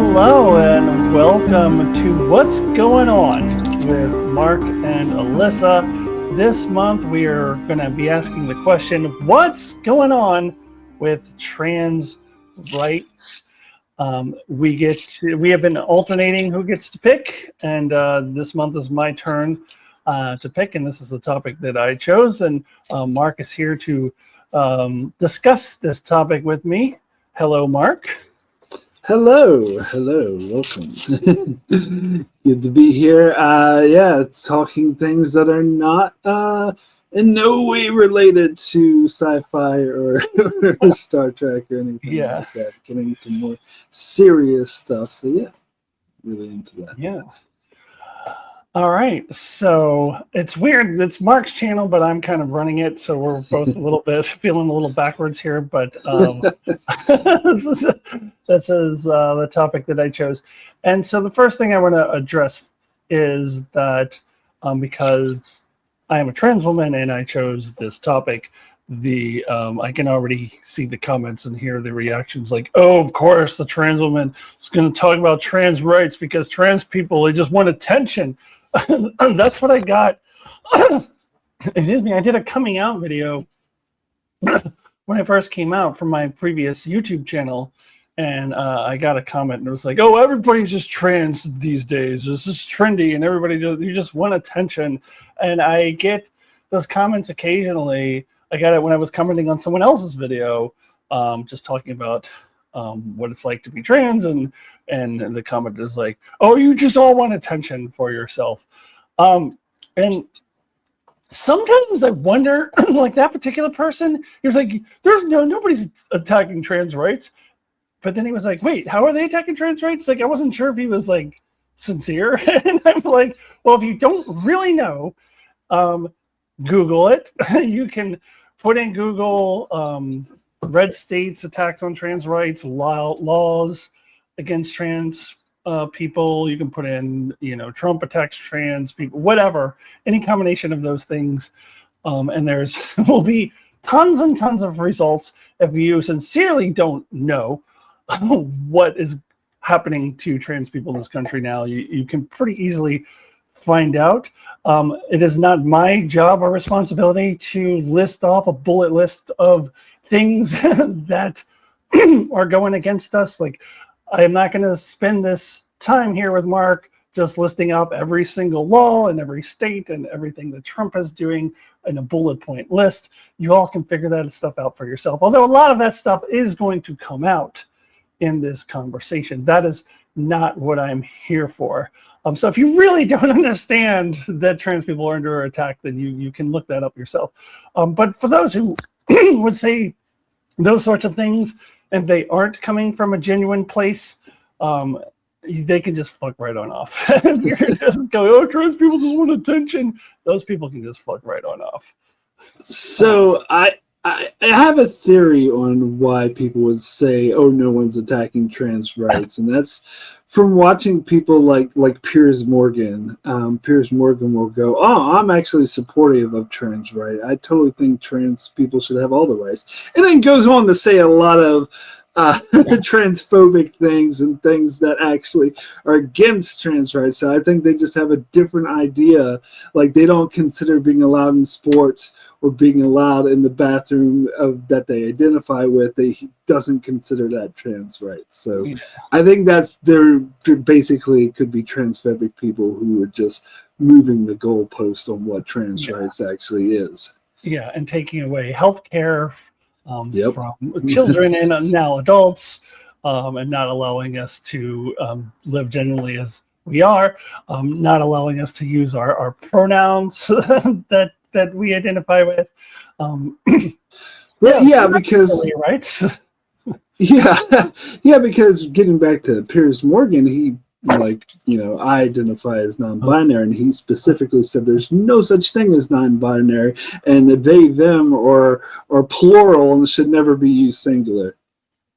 Hello and welcome to What's Going On with Marc and Alyssa. This month we are going to be asking the question, what's going on with trans rights? We have been alternating who gets to pick, and this month is my turn to pick, and this is the topic that I chose, and Marc is here to discuss this topic with me. Hello, Marc. Hello, welcome. Good to be here. Talking things that are not in no way related to sci-fi or Star Trek or anything like that. Getting into more serious stuff. So yeah, really into that. Yeah. All right, so it's weird. It's Marc's channel, but I'm kind of running it, so we're both a little bit feeling a little backwards here. But this is the topic that I chose, and so the first thing I want to address is that because I am a trans woman and I chose this topic, I can already see the comments and hear the reactions like, oh, of course the trans woman is going to talk about trans rights because trans people, they just want attention. That's what I got. Excuse me. I did a coming out video when I first came out from my previous YouTube channel, and I got a comment and it was like, oh, everybody's just trans these days. This is trendy and you just want attention. And I get those comments occasionally. I got it when I was commenting on someone else's video, just talking about what it's like to be trans, and the comment is like, oh, you just all want attention for yourself. And sometimes I wonder, like that particular person, he was like, nobody's attacking trans rights. But then he was like, wait, how are they attacking trans rights? Like, I wasn't sure if he was like sincere. And I'm like, well, if you don't really know, Google it. You can put in Google red states attacks on trans rights, laws against trans people. You can put in, Trump attacks trans people, whatever, any combination of those things. And there's will be tons and tons of results if you sincerely don't know what is happening to trans people in this country now. You can pretty easily find out. It is not my job or responsibility to list off a bullet list of things that are going against us. Like, I am not going to spend this time here with Marc just listing up every single law in every state and everything that Trump is doing in a bullet point list. You all can figure that stuff out for yourself. Although a lot of that stuff is going to come out in this conversation. That is not what I'm here for. So if you really don't understand that trans people are under attack, then you can look that up yourself. But for those who would say those sorts of things, and they aren't coming from a genuine place, they can just fuck right on off. If you're just going, oh, trans people just want attention, those people can just fuck right on off. So I have a theory on why people would say, oh, no one's attacking trans rights. And that's from watching people like Piers Morgan. Piers Morgan will go, oh, I'm actually supportive of trans rights. I totally think trans people should have all the rights. And then goes on to say a lot of transphobic things and things that actually are against trans rights. So I think they just have a different idea. Like, they don't consider being allowed in sports or being allowed in the bathroom that they identify with. They doesn't consider that trans rights. So yeah. I think they're basically could be transphobic people who are just moving the goalpost on what trans rights actually is. Yeah, and taking away health care from children and now adults, and not allowing us to live generally as we are, not allowing us to use our pronouns that we identify with. Because rights. Because getting back to Piers Morgan, he I identify as non-binary, and he specifically said there's no such thing as non-binary, and they, them, or plural, and should never be used singular,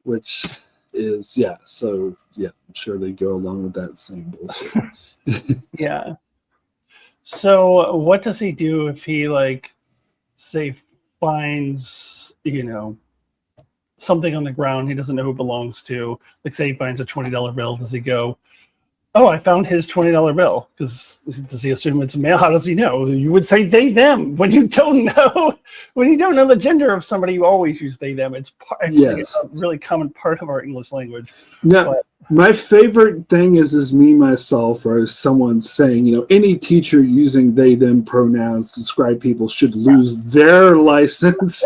which is, so I'm sure they go along with that same bullshit. Yeah. So what does he do if he, say, finds, something on the ground he doesn't know who it belongs to. Like say he finds a $20 bill, does he go, "Oh, I found his $20 bill"? Because does he assume it's a male? How does he know? You would say they them when you don't know the gender of somebody. You always use they them. It's actually Yes. a really common part of our English language. Now, But my favorite thing is me, myself, or someone saying, any teacher using they, them pronouns to describe people should lose their license.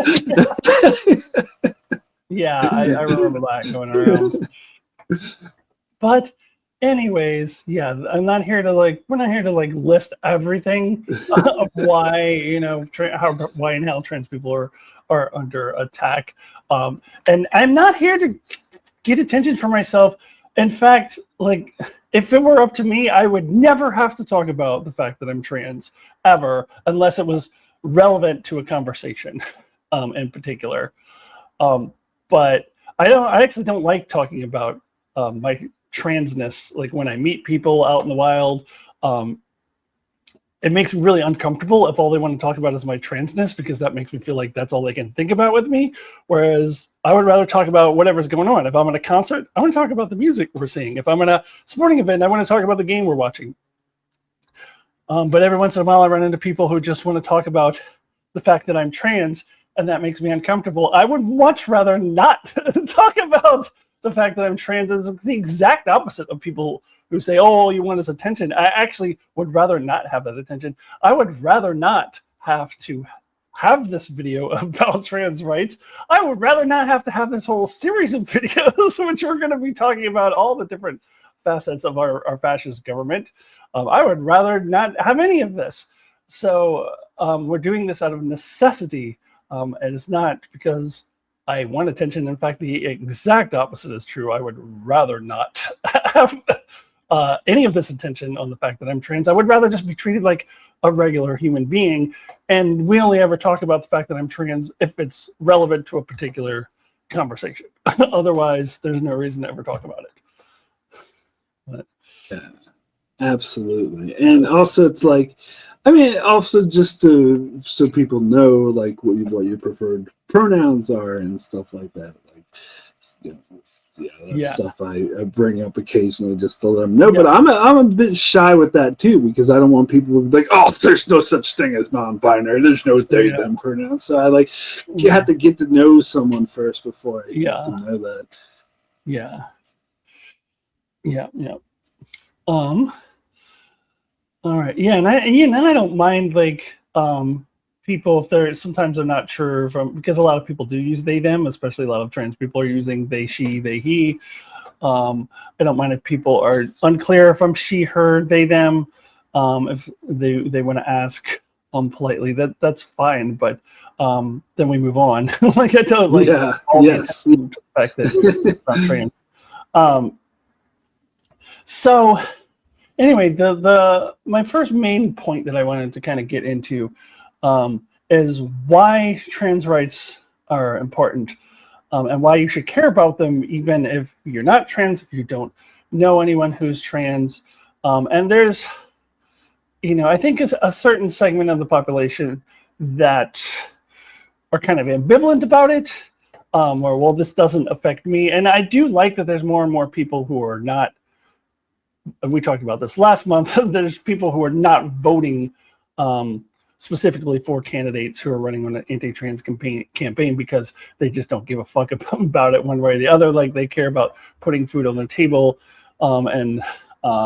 yeah, I remember that going around. But anyways, yeah, I'm not here to we're not here to list everything of why, why and how trans people are under attack. And I'm not here to get attention for myself. In fact, if it were up to me, I would never have to talk about the fact that I'm trans ever, unless it was relevant to a conversation in particular. But I actually don't like talking about my transness. Like when I meet people out in the wild, it makes me really uncomfortable if all they want to talk about is my transness, because that makes me feel like that's all they can think about with me. Whereas I would rather talk about whatever's going on. If I'm at a concert, I want to talk about the music we're seeing. If I'm at a sporting event, I want to talk about the game we're watching. But every once in a while, I run into people who just want to talk about the fact that I'm trans, and that makes me uncomfortable. I would much rather not talk about the fact that I'm trans. It's the exact opposite of people who say, "Oh, you want his attention." I actually would rather not have that attention. I would rather not have to have this video about trans rights. I would rather not have to have this whole series of videos, which we're going to be talking about all the different facets of our fascist government. I would rather not have any of this. So we're doing this out of necessity. And it's not because I want attention. In fact, the exact opposite is true. I would rather not have any of this attention on the fact that I'm trans. I would rather just be treated like a regular human being. And we only ever talk about the fact that I'm trans if it's relevant to a particular conversation. Otherwise, there's no reason to ever talk about it. But, yeah, absolutely. And also, it's also just so people know what your preferred pronouns are and stuff like that. That's stuff I bring up occasionally just to let them know. Yeah. But I'm a bit shy with that too, because I don't want people to be like, "Oh, there's no such thing as non-binary. There's no they them pronouns." So I you have to get to know someone first before I get to know that. Yeah. All right. Yeah, and I don't mind people if sometimes they're not sure because a lot of people do use they them, especially a lot of trans people are using they she they he. I don't mind if people are unclear if I'm she her they them. If they want to ask politely, that's fine, but then we move on. I don't yes, the fact that it's not trans. So anyway, my first main point that I wanted to kind of get into is why trans rights are important, and why you should care about them even if you're not trans, if you don't know anyone who's trans. And there's, I think it's a certain segment of the population that are kind of ambivalent about it, or, well, this doesn't affect me. And I do like that there's more and more people who are not, and we talked about this last month, there's people who are not voting specifically for candidates who are running on an anti-trans campaign because they just don't give a fuck about it one way or the other. Like they care about putting food on their table and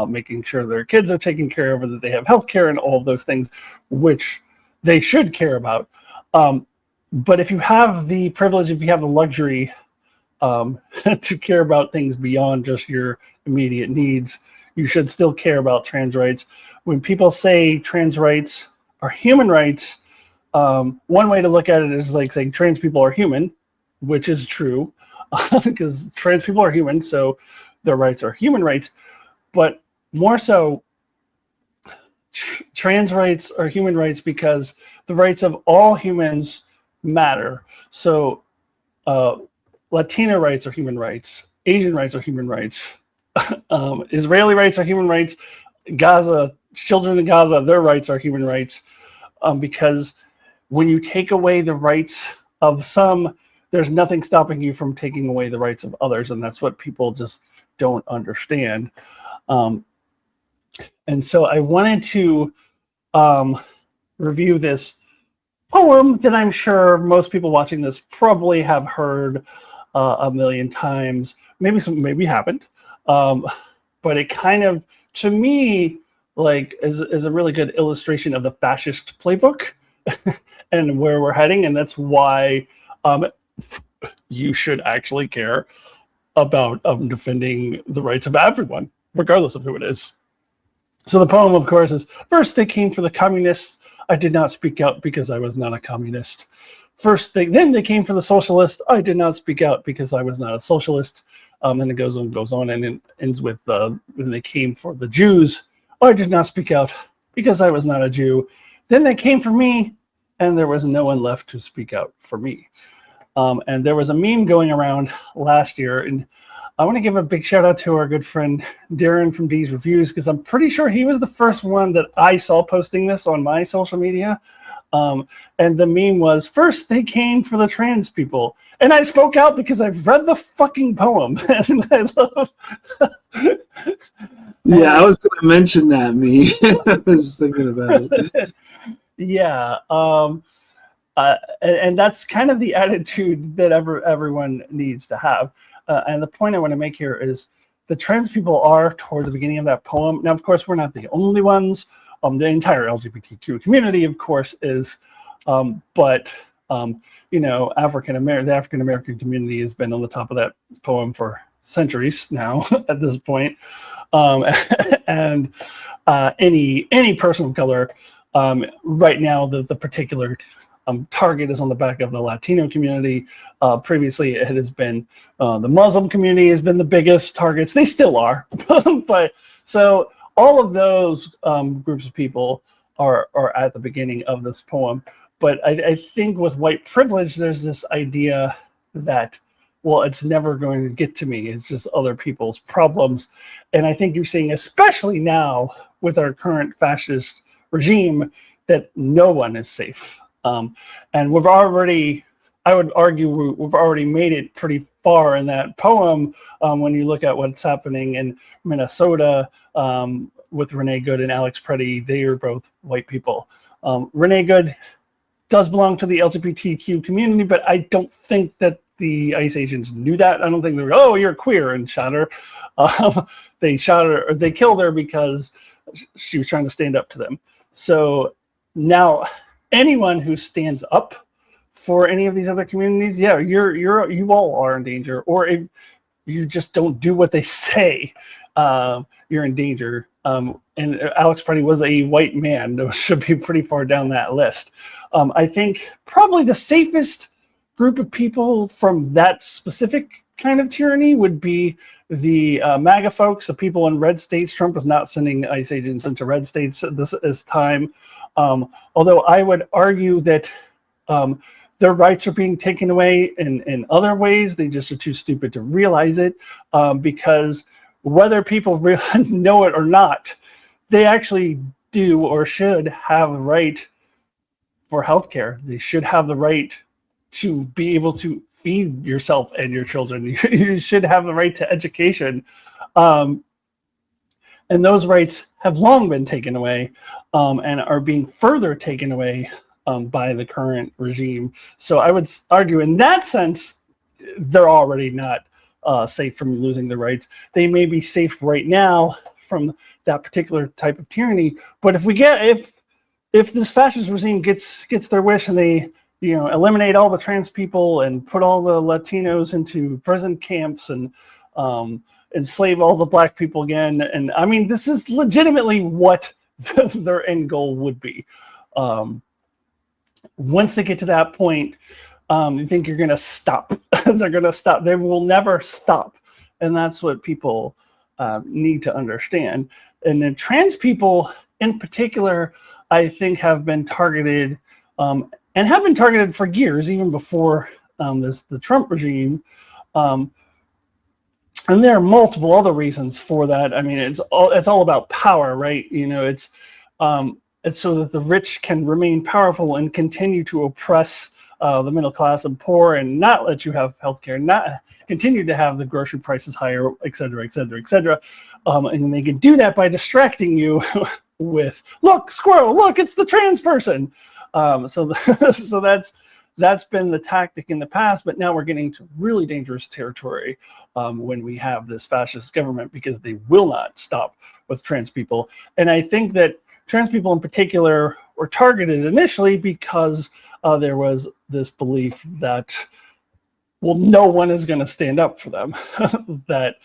making sure their kids are taken care of, and that they have health care and all of those things, which they should care about. But if you have the privilege, if you have the luxury to care about things beyond just your immediate needs, you should still care about trans rights. When people say trans rights are human rights, one way to look at it is like saying trans people are human, which is true, because trans people are human, so their rights are human rights. But more so, trans rights are human rights because the rights of all humans matter. So Latino rights are human rights, Asian rights are human rights, Israeli rights are human rights, Gaza, children in Gaza, their rights are human rights, because when you take away the rights of some, there's nothing stopping you from taking away the rights of others, and that's what people just don't understand. And so I wanted to review this poem that I'm sure most people watching this probably have heard a million times. Maybe haven't, but it kind of, to me, like is a really good illustration of the fascist playbook and where we're heading, and that's why you should actually care about defending the rights of everyone, regardless of who it is. So the poem, of course, is, first they came for the communists. I did not speak out because I was not a communist. Then they came for the socialists. I did not speak out because I was not a socialist. And it goes on, and it ends with, when they came for the Jews. I did not speak out because I was not a Jew. Then they came for me, and there was no one left to speak out for me. And there was a meme going around last year, and I want to give a big shout out to our good friend Darren from D's Reviews, because I'm pretty sure he was the first one that I saw posting this on my social media. And the meme was, first they came for the trans people. And I spoke out because I've read the fucking poem. And I love... Yeah, I was going to mention that, me. I was thinking about it. Yeah. And that's kind of the attitude that everyone needs to have. And the point I want to make here is the trans people are toward the beginning of that poem. Now, of course, we're not the only ones. The entire LGBTQ community, of course, is. But you know, the African American community has been on the top of that poem for centuries now at this point. And any person of color, right now, the particular target is on the back of the Latino community. Previously, it has been the Muslim community has been the biggest targets. They still are, but so all of those groups of people are at the beginning of this poem. But I think with white privilege, there's this idea that, well, it's never going to get to me. It's just other people's problems. And I think you're seeing, especially now with our current fascist regime, that no one is safe. And we've already, I would argue, we've already made it pretty far in that poem when you look at what's happening in Minnesota with Renee Good and Alex Preddy. They are both white people. Renee Good does belong to the LGBTQ community, but I don't think that the ICE agents knew that. I don't think they were, oh, you're queer, and shot her. They shot her, or they killed her because she was trying to stand up to them. So now anyone who stands up for any of these other communities, yeah, you all are in danger. Or if you just don't do what they say, you're in danger. And Alex Preddy was a white man, that should be pretty far down that list. I think probably the safest group of people from that specific kind of tyranny would be the MAGA folks, the people in red states. Trump is not sending ICE agents into red states at this time. Although I would argue that their rights are being taken away in other ways. They just are too stupid to realize it, because whether people really know it or not, they actually do or should have the right for healthcare. They should have the right to be able to feed yourself and your children. You should have the right to education. And those rights have long been taken away, and are being further taken away by the current regime. So I would argue in that sense, they're already not safe from losing their rights. They may be safe right now from that particular type of tyranny, but if this fascist regime gets their wish and they, you know, eliminate all the trans people and put all the Latinos into prison camps and enslave all the black people again, and I mean, this is legitimately what their end goal would be. Once they get to that point, you think you're going to stop. They're going to stop. They will never stop. And that's what people need to understand. And then trans people in particular, I think, have been targeted and have been targeted for years, even before the Trump regime. And there are multiple other reasons for that. I mean, it's all about power, right? You know, it's so that the rich can remain powerful and continue to oppress the middle class and poor, and not let you have healthcare, not continue to have the grocery prices higher, et cetera, et cetera, et cetera. And they can do that by distracting you with, look, squirrel, look, it's the trans person. So that's been the tactic in the past, but now we're getting to really dangerous territory when we have this fascist government, because they will not stop with trans people. And I think that trans people in particular were targeted initially because there was this belief that, well, no one is going to stand up for them. That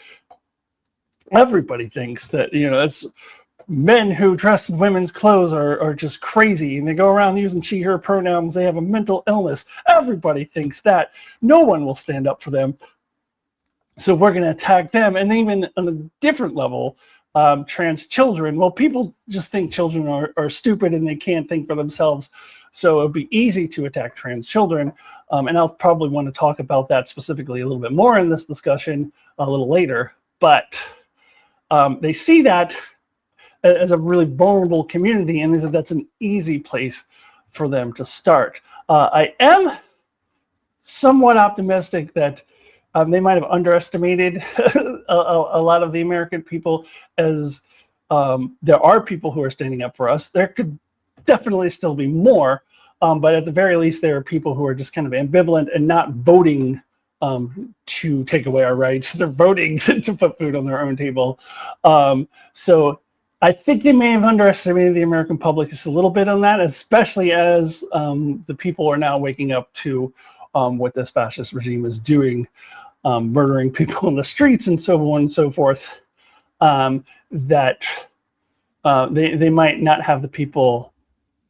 everybody thinks that, it's men who dress in women's clothes are just crazy, and they go around using she, her pronouns. They have a mental illness. Everybody thinks that. No one will stand up for them. So we're going to attack them. And even on a different level, trans children. Well, people just think children are stupid and they can't think for themselves. So it would be easy to attack trans children. And I'll probably want to talk about that specifically a little bit more in this discussion a little later. But they see that as a really vulnerable community, and that's an easy place for them to start. I am somewhat optimistic that they might have underestimated a lot of the American people, as there are people who are standing up for us. There could definitely still be more, but at the very least, there are people who are just kind of ambivalent and not voting to take away our rights. They're voting to put food on their own table. So I think they may have underestimated the American public just a little bit on that, especially as the people are now waking up to what this fascist regime is doing, murdering people in the streets and so on and so forth, that they might not have the people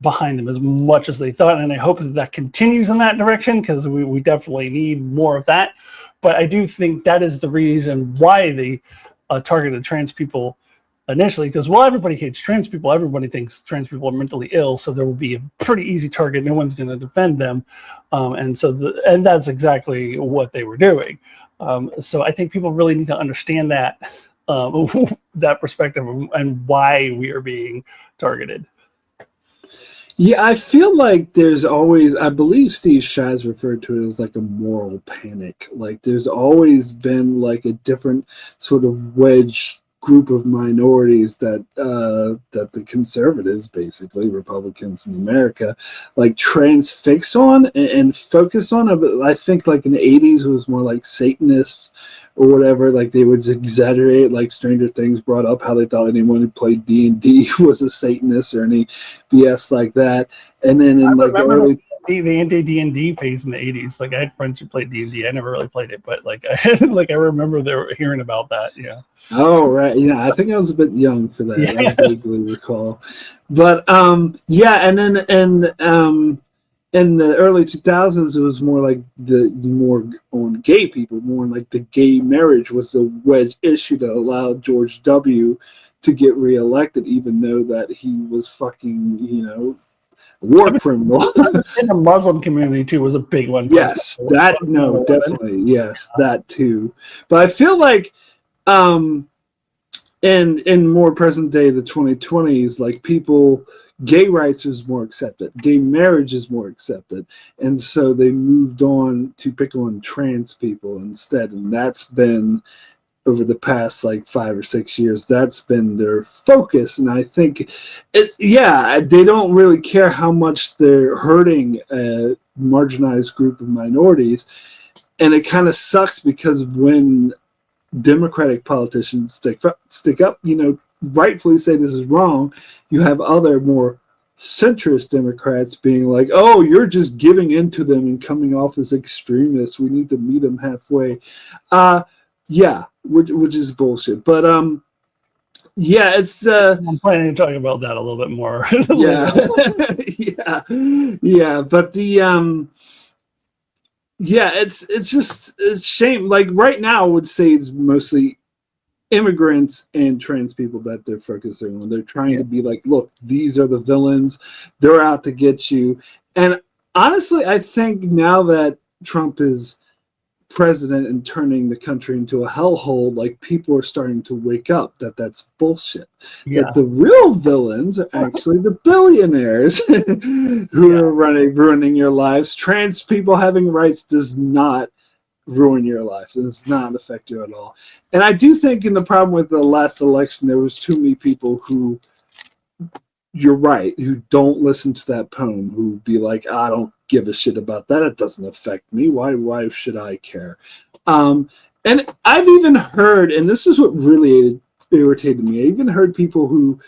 behind them as much as they thought. And I hope that continues in that direction, because we definitely need more of that. But I do think that is the reason why they targeted trans people initially, because, well, everybody hates trans people. Everybody thinks trans people are mentally ill, so there will be a pretty easy target. No one's going to defend them. And that's exactly what they were doing. So I think people really need to understand that, that perspective and why we are being targeted. Yeah, I feel like there's always, I believe Steve Shaz referred to it as like a moral panic. Like there's always been like a different sort of wedge group of minorities that the conservatives, basically Republicans in America, like transfix on and focus on. I think like in the 80s it was more like Satanists or whatever. Like they would exaggerate, like Stranger Things brought up how they thought anyone who played D&D was a Satanist or any BS like that. And then in like the early the anti-D&D phase in the 80s. Like I had friends who played D&D. I never really played it, but like I remember they were hearing about that. Yeah. Oh, right. Yeah, I think I was a bit young for that. Yeah. I vaguely recall. But yeah, and then in the early 2000s, it was more like more on gay people, more like the gay marriage was the wedge issue that allowed George W. to get reelected, even though that he was fucking, war criminal. In the Muslim community too was a big one. Yes, definitely. Yes, that too. But I feel like in more present day, the 2020s, like gay rights is more accepted, gay marriage is more accepted, and so they moved on to pick on trans people instead, and that's been over the past like 5 or 6 years, that's been their focus. And I think they don't really care how much they're hurting a marginalized group of minorities. And it kind of sucks, because when Democratic politicians stick up, rightfully say this is wrong, you have other more centrist Democrats being like, oh, you're just giving in to them and coming off as extremists. We need to meet them halfway. Yeah, which is bullshit. But yeah, it's I'm planning to talk about that a little bit more. yeah. But it's shame. Like right now, I would say it's mostly immigrants and trans people that they're focusing on. They're trying to be like, look, these are the villains. They're out to get you. And honestly, I think now that Trump is president and turning the country into a hellhole, like people are starting to wake up that that's bullshit. Yeah. That the real villains are actually the billionaires who are ruining your lives. Trans people having rights does not ruin your life. It does not affect you at all. And I do think in the problem with the last election, there was too many people who, you're right, who don't listen to that poem, who be like, I don't give a shit about that. It doesn't affect me. Why should I care? And I've even heard, and this is what really irritated me, I even heard people who,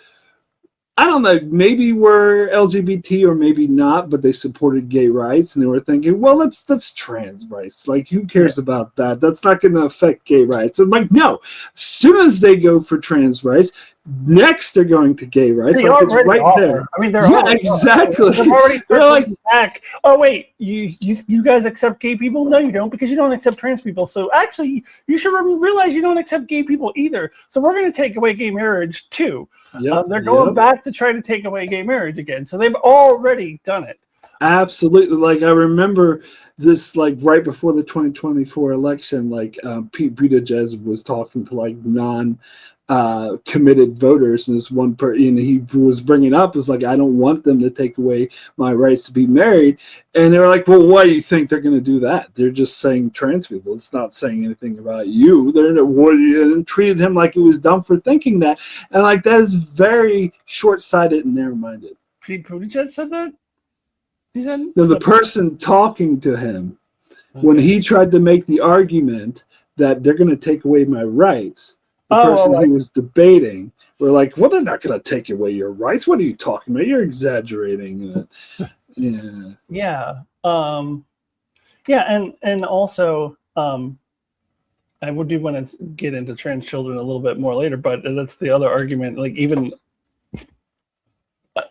I don't know, maybe were LGBT or maybe not, but they supported gay rights, and they were thinking, well, that's trans rights. Like, who cares about that? That's not going to affect gay rights. I'm like, no. As soon as they go for trans rights, next they're going to gay rights. They like, it's right are. there. I mean, they're exactly. They're already circling back. Oh wait, you guys accept gay people? No, you don't, because you don't accept trans people. So actually, you should realize you don't accept gay people either. So we're going to take away gay marriage too. They're going back to try to take away gay marriage again. So they've already done it. Absolutely. Like, I remember this, like, right before the 2024 election, like, Pete Buttigieg was talking to, like, committed voters, and this one person he was bringing up is like, I don't want them to take away my rights to be married. And they were like, well, why do you think they're going to do that? They're just saying trans people. It's not saying anything about you. And treated him like he was dumb for thinking that. And like, that is very short-sighted and narrow-minded. Pete Buttigieg said that? He said no, the person talking to him, when he tried to make the argument that they're going to take away my rights, the person he was debating were like, well, they're not going to take away your rights. What are you talking about? You're exaggerating. And also, I would do want to get into trans children a little bit more later, but that's the other argument. Like, even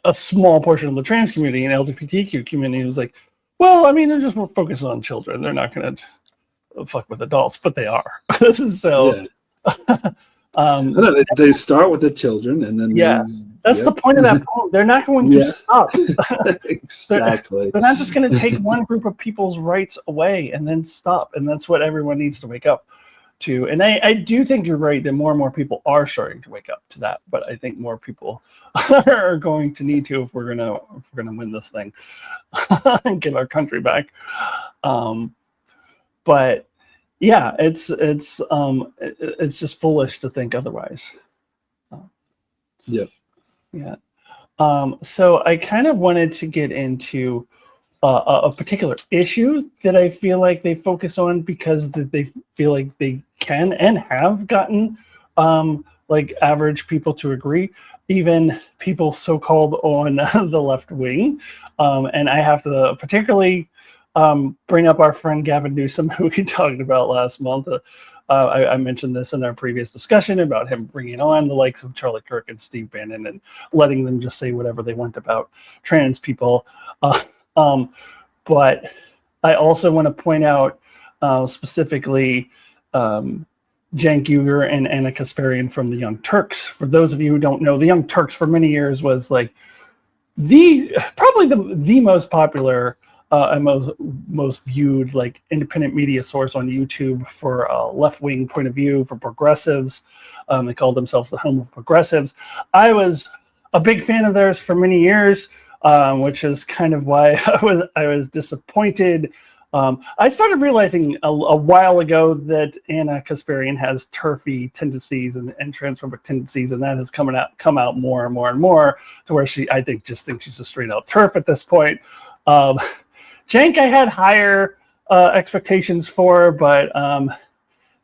a small portion of the trans community and LGBTQ community was like, well, I mean, they're just more focused on children. They're not going to fuck with adults, but they are. This is so. They start with the children, and then that's the point of that poem. They're not going to stop. Exactly. They're not just going to take one group of people's rights away and then stop, and that's what everyone needs to wake up to. And I do think you're right that more and more people are starting to wake up to that, but I think more people are going to need to if we're gonna win this thing and get our country back. But yeah, it's just foolish to think otherwise. So I kind of wanted to get into a particular issue that I feel like they focus on because they feel like they can and have gotten like average people to agree, even people so-called on the left wing. And I have to particularly bring up our friend Gavin Newsom, who we talked about last month. I mentioned this in our previous discussion about him bringing on the likes of Charlie Kirk and Steve Bannon and letting them just say whatever they want about trans people. But I also want to point out specifically Cenk Uygur and Anna Kasparian from the Young Turks. For those of you who don't know, the Young Turks for many years was like probably the most popular and most viewed like independent media source on YouTube for a left-wing point of view for progressives. They called themselves the home of progressives. I was a big fan of theirs for many years, which is kind of why I was disappointed. I started realizing a while ago that Anna Kasparian has TERFy tendencies and transphobic tendencies, and that has come out more and more and more to where I think she's a straight out TERF at this point. Cenk I had higher expectations for, but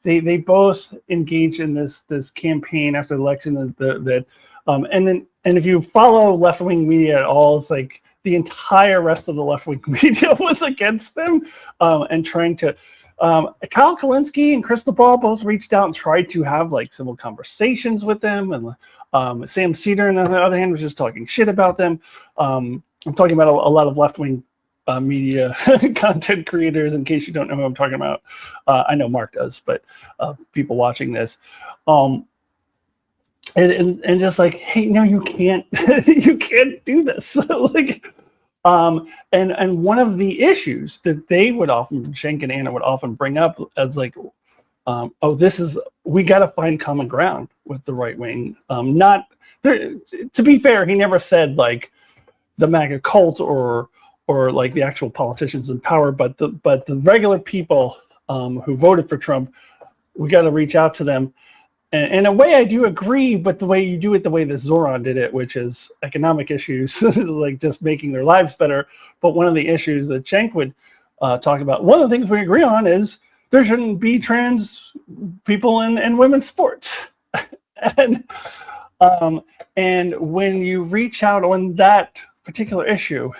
they both engaged in this campaign after the election and if you follow left-wing media at all, it's like the entire rest of the left-wing media was against them and trying to Kyle Kalinske and Crystal Ball both reached out and tried to have like civil conversations with them, and Sam Cedar on the other hand was just talking shit about them. I'm talking about a lot of left-wing media content creators, in case you don't know who I'm talking about. I know Mark does, but people watching this. And just like, hey, no, you can't you can't do this. Like, And one of the issues that they would often, Cenk and Anna would often bring up as like, we got to find common ground with the right wing. Not there, to be fair, he never said like the MAGA cult or like the actual politicians in power, but the regular people who voted for Trump, we got to reach out to them. And in a way, I do agree, but the way you do it, the way that Zoran did it, which is economic issues, like just making their lives better. But one of the issues that Cenk would talk about, one of the things we agree on is there shouldn't be trans people in women's sports. And when you reach out on that particular issue,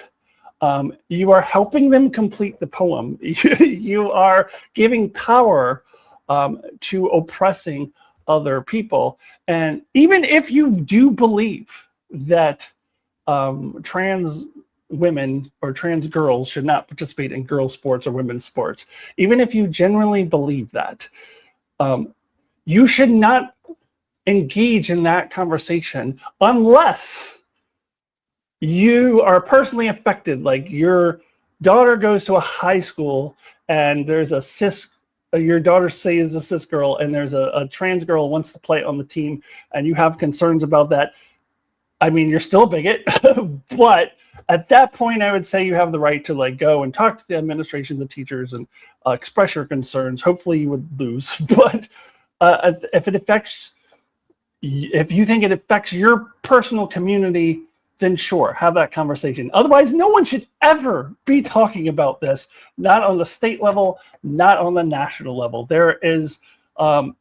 you are helping them complete the poem. You are giving power to oppressing other people. And even if you do believe that trans women or trans girls should not participate in girls' sports or women's sports, even if you genuinely believe that, you should not engage in that conversation unless you are personally affected. Like your daughter goes to a high school and there's a your daughter say is a cis girl and there's a trans girl wants to play on the team and you have concerns about that. I mean, you're still a bigot, but at that point, I would say you have the right to like go and talk to the administration, the teachers, and express your concerns. Hopefully you would lose, but if you think it affects your personal community, then sure, have that conversation. Otherwise, no one should ever be talking about this, not on the state level, not on the national level. There is, I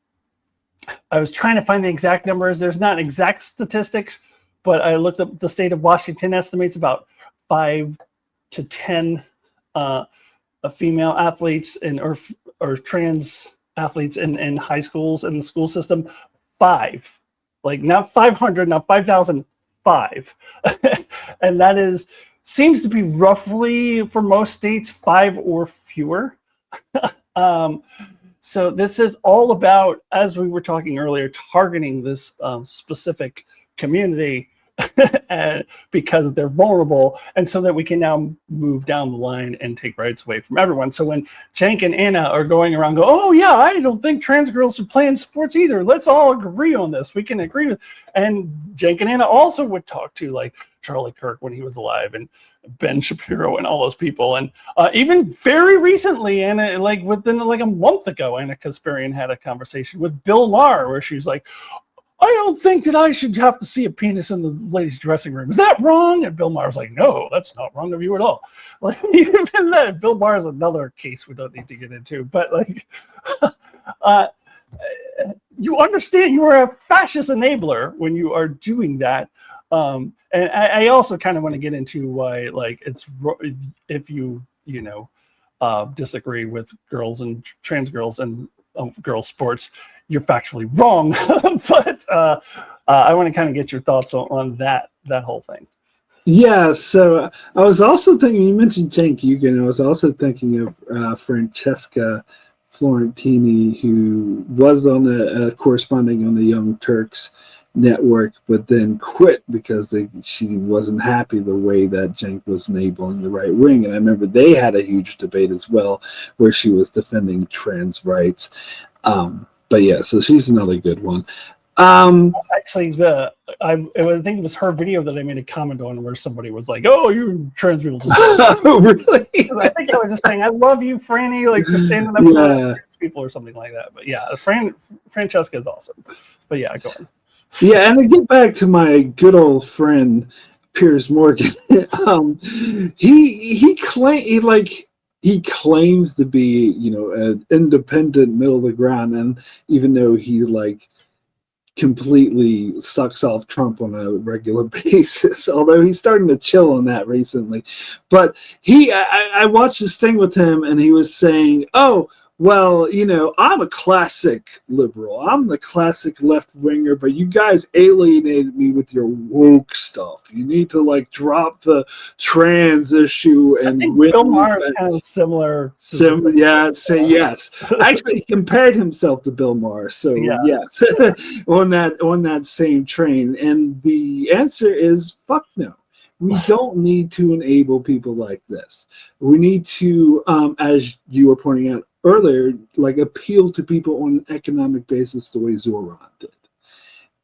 was trying to find the exact numbers. There's not exact statistics, but I looked up the state of Washington estimates about 5 to 10 female athletes or trans athletes in high schools in the school system. 5, like not 500, not 5,000. 5. And that seems to be roughly for most states 5 or fewer. So this is all about, as we were talking earlier, targeting this specific community because they're vulnerable, and so that we can now move down the line and take rights away from everyone. So when Cenk and Anna are going around oh yeah, I don't think trans girls should play in sports either, let's all agree on this, we can agree with, and Cenk and Anna also would talk to like Charlie Kirk when he was alive and Ben Shapiro and all those people. And even very recently, Anna, like within like a month ago, Anna Kasparian had a conversation with Bill Maher where she's like, I don't think that I should have to see a penis in the ladies' dressing room. Is that wrong? And Bill Maher's like, no, that's not wrong of you at all. Like, even that, Bill Maher is another case we don't need to get into. But like, you understand you are a fascist enabler when you are doing that. And I also kind of want to get into why, like, it's if you disagree with girls and trans girls and girls' sports, you're factually wrong. But I want to kind of get your thoughts on that whole thing. Yeah, so I was also thinking, you mentioned Cenk Uygur, I was also thinking of Francesca Florentini, who was on corresponding on the Young Turks network, but then quit because she wasn't happy the way that Cenk was enabling the right wing. And I remember they had a huge debate as well, where she was defending trans rights. But yeah, so she's another good one. Actually, I think it was her video that I made a comment on where somebody was like, "Oh, you trans people." Oh, really? I think I was just saying, "I love you, Franny," like for standing up for trans people or something like that. But yeah, Francesca is awesome. But yeah, go on. Yeah, and to get back to my good old friend Piers Morgan, he claims to be, an independent middle of the ground, and even though he like completely sucks off Trump on a regular basis, although he's starting to chill on that recently. But I watched this thing with him, and he was saying, "Oh, well, I'm a classic liberal. I'm the classic left-winger, but you guys alienated me with your woke stuff. You need to, like, drop the trans issue and win." Bill Maher is kind of similar. Yeah, say yes. Actually, he compared himself to Bill Maher, so yes, on that same train. And the answer is fuck no. we don't need to enable people like this. We need to, as you were pointing out earlier, like appeal to people on an economic basis the way Zoran did.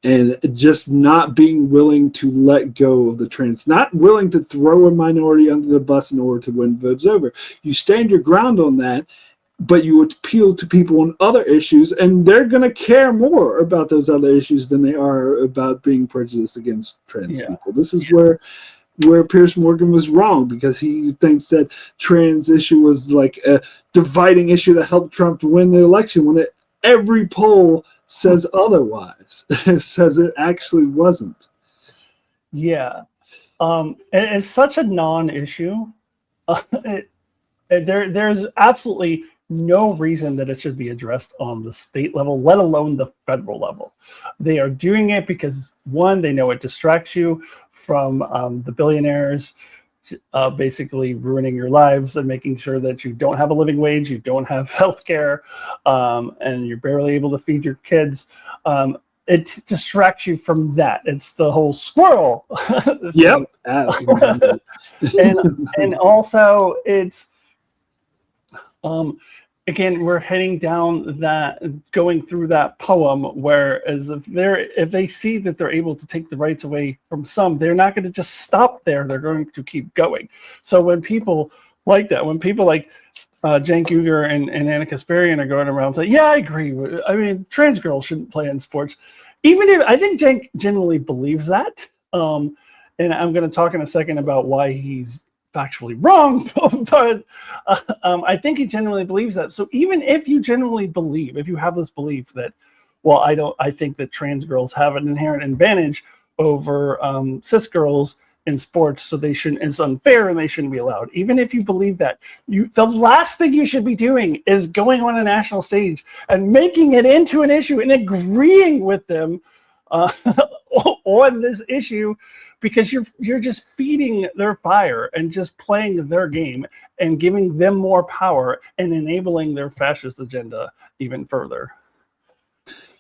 And just not being willing to let go of the trans, not willing to throw a minority under the bus in order to win votes over. You stand your ground on that, but you appeal to people on other issues, and they're going to care more about those other issues than they are about being prejudiced against trans people. This is where Piers Morgan was wrong, because he thinks that trans issue was like a dividing issue that helped Trump win the election, when every poll says otherwise. It says it actually wasn't. Yeah. It's such a non-issue. There's absolutely no reason that it should be addressed on the state level, let alone the federal level. They are doing it because, one, they know it distracts you from the billionaires basically ruining your lives and making sure that you don't have a living wage, you don't have health care, and you're barely able to feed your kids. It distracts you from that. It's the whole squirrel. Yep. and also it's again, we're heading down that, going through that poem, whereas if they see that they're able to take the rights away from some, they're not going to just stop there. They're going to keep going. So when people like that, when people like Cenk Uygur and Anna Kasparian are going around saying, yeah, I agree. I mean, trans girls shouldn't play in sports. Even if I think Cenk genuinely believes that. And I'm going to talk in a second about why he's factually wrong, but I think he genuinely believes that. So even if you genuinely believe, if you have this belief that, well, I think that trans girls have an inherent advantage over cis girls in sports, so it's unfair and they shouldn't be allowed. Even if you believe that, the last thing you should be doing is going on a national stage and making it into an issue and agreeing with them on this issue, because you're just feeding their fire and just playing their game and giving them more power and enabling their fascist agenda even further.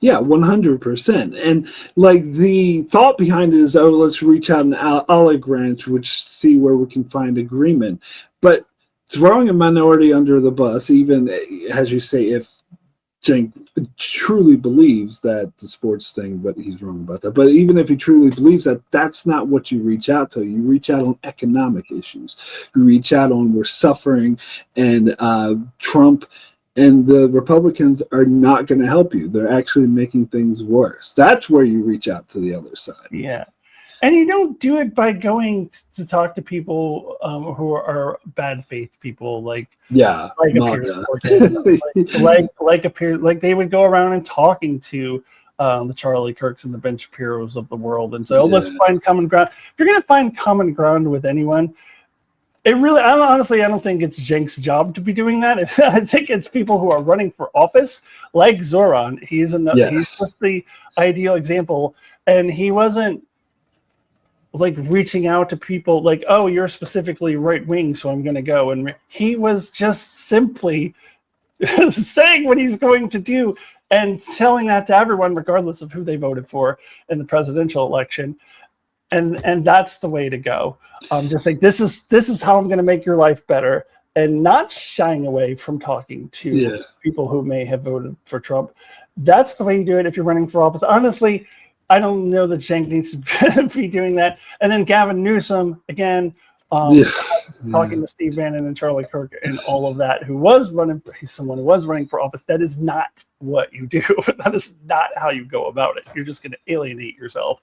Yeah, 100%. And like the thought behind it is, oh, let's reach out an olive branch, which see where we can find agreement. But throwing a minority under the bus, even as you say, if Cenk truly believes that the sports thing, but he's wrong about that. But even if he truly believes that, that's not what you reach out to. You reach out on economic issues. You reach out on we're suffering, and Trump and the Republicans are not going to help you. They're actually making things worse. That's where you reach out to the other side. Yeah. And you don't do it by going to talk to people who are bad faith people, like like they would go around and talking to the Charlie Kirks and the Ben Shapiros of the world and say, "Oh, let's find common ground." If you're going to find common ground with anyone, I don't think it's Cenk's job to be doing that. I think it's people who are running for office, like Zoran. He's just the ideal example, and he wasn't like reaching out to people like, oh, you're specifically right wing, so I'm going to go. And he was just simply saying what he's going to do and telling that to everyone, regardless of who they voted for in the presidential election. And that's the way to go. Just like, this is how I'm going to make your life better, and not shying away from talking to people who may have voted for Trump. That's the way you do it if you're running for office. Honestly, I don't know that Cenk needs to be doing that. And then Gavin Newsom, again, talking to Steve Bannon and Charlie Kirk and all of that, he's someone who was running for office. That is not what you do. That is not how you go about it. You're just going to alienate yourself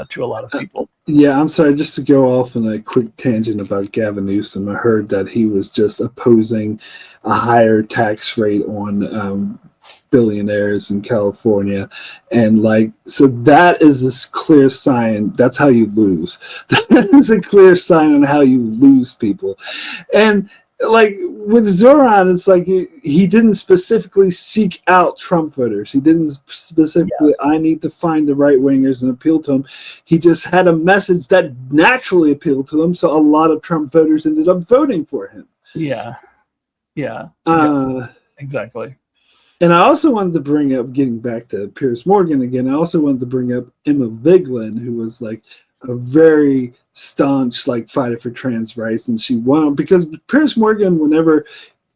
to a lot of people. I'm sorry, just to go off on a quick tangent about Gavin Newsom. I heard that he was just opposing a higher tax rate on billionaires in California, and so that is this clear sign. That's how you lose. That is a clear sign on how you lose people. And like with Zoran, it's like he didn't specifically seek out Trump voters. He didn't specifically, I need to find the right wingers and appeal to them. He just had a message that naturally appealed to them, so a lot of Trump voters ended up voting for him. Exactly. And I also wanted to bring up, getting back to Piers Morgan again, I also wanted to bring up Emma Vigeland, who was like a very staunch like fighter for trans rights, and she won because Piers Morgan, whenever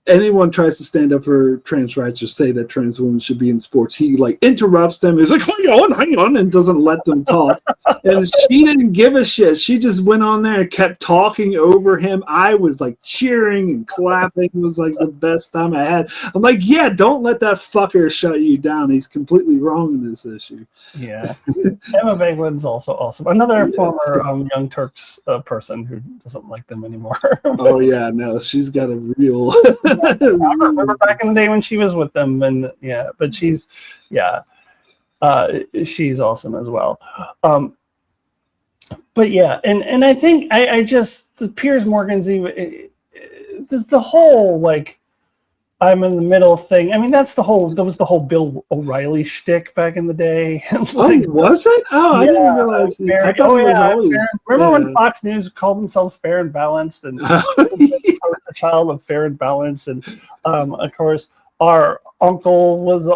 anyone tries to stand up for trans rights or say that trans women should be in sports, he like interrupts them. He's like, hang on, and doesn't let them talk. And she didn't give a shit. She just went on there and kept talking over him. I was like cheering and clapping. It was like the best time I had. I'm like, yeah, don't let that fucker shut you down. He's completely wrong in this issue. Yeah. Emma Bagland's also awesome. Another former Young Turks person who doesn't like them anymore. Oh yeah, no, she's got a real. I remember back in the day when she was with them, and yeah, but she's awesome as well. But yeah, and I think I just the Piers Morgan's even the whole like I'm in the middle thing. I mean, that was the whole Bill O'Reilly shtick back in the day. Like, was it? Oh, I didn't realize. I thought it was always. Remember when Fox News called themselves Fair and Balanced, and a child of Fair and Balanced, and of course our uncle was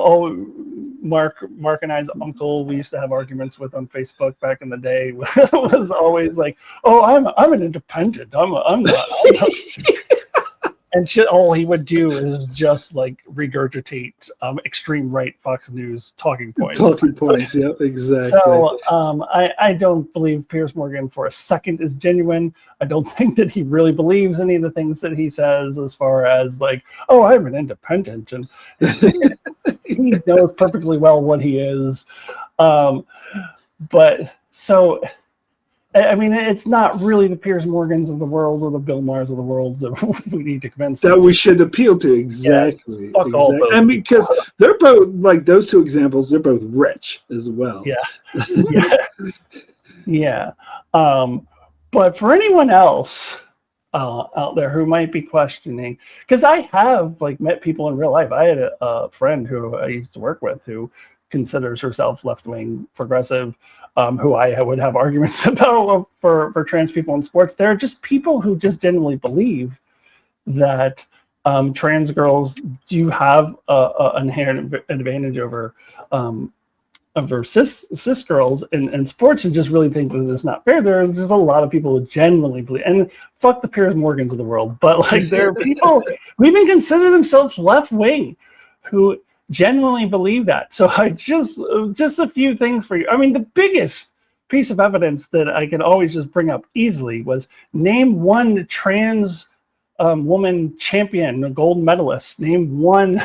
Mark and I's uncle. We used to have arguments with on Facebook back in the day. Was always like, "Oh, I'm an independent. I'm not." And shit, all he would do is just like regurgitate extreme right Fox News talking points. Talking points, yeah, exactly. So I don't believe Piers Morgan for a second is genuine. I don't think that he really believes any of the things that he says as far as like, oh, I'm an independent. And he knows perfectly well what he is. But so... I mean, it's not really the Piers Morgans of the world or the Bill Maher's of the world that we need to convince that we should appeal to. Exactly. Yeah, exactly. And because they're both like those two examples, they're both rich as well. Yeah. Yeah. But for anyone else out there who might be questioning, because I have like met people in real life. I had a friend who I used to work with who considers herself left-wing progressive. Who I would have arguments about for trans people in sports. There are just people who just genuinely believe that trans girls do have an inherent advantage over cis girls in sports, and just really think that it's not fair. There's just a lot of people who genuinely believe, and fuck the Piers Morgans of the world, but like there are people who even consider themselves left-wing who genuinely believe that. So I just a few things for you. I mean, the biggest piece of evidence that I can always just bring up easily was name one trans woman champion, a gold medalist. Name one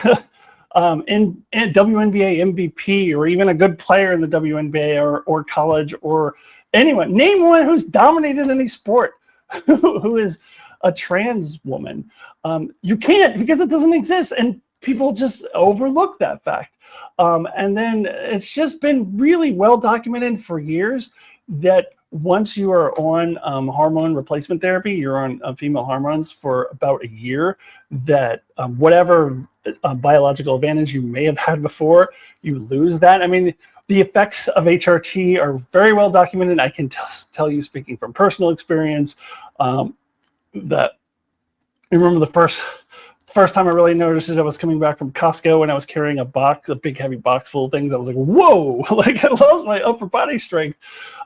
in WNBA MVP, or even a good player in the WNBA or college or anyone. Name one who's dominated any sport who is a trans woman. You can't, because it doesn't exist. And people just overlook that fact. And then it's just been really well documented for years that once you are on hormone replacement therapy, you're on female hormones for about a year, that whatever biological advantage you may have had before, you lose that. I mean, the effects of HRT are very well documented. I can tell you, speaking from personal experience, that I remember the first time I really noticed it, I was coming back from Costco and I was carrying a big heavy box full of things. I was like, whoa, like I lost my upper body strength.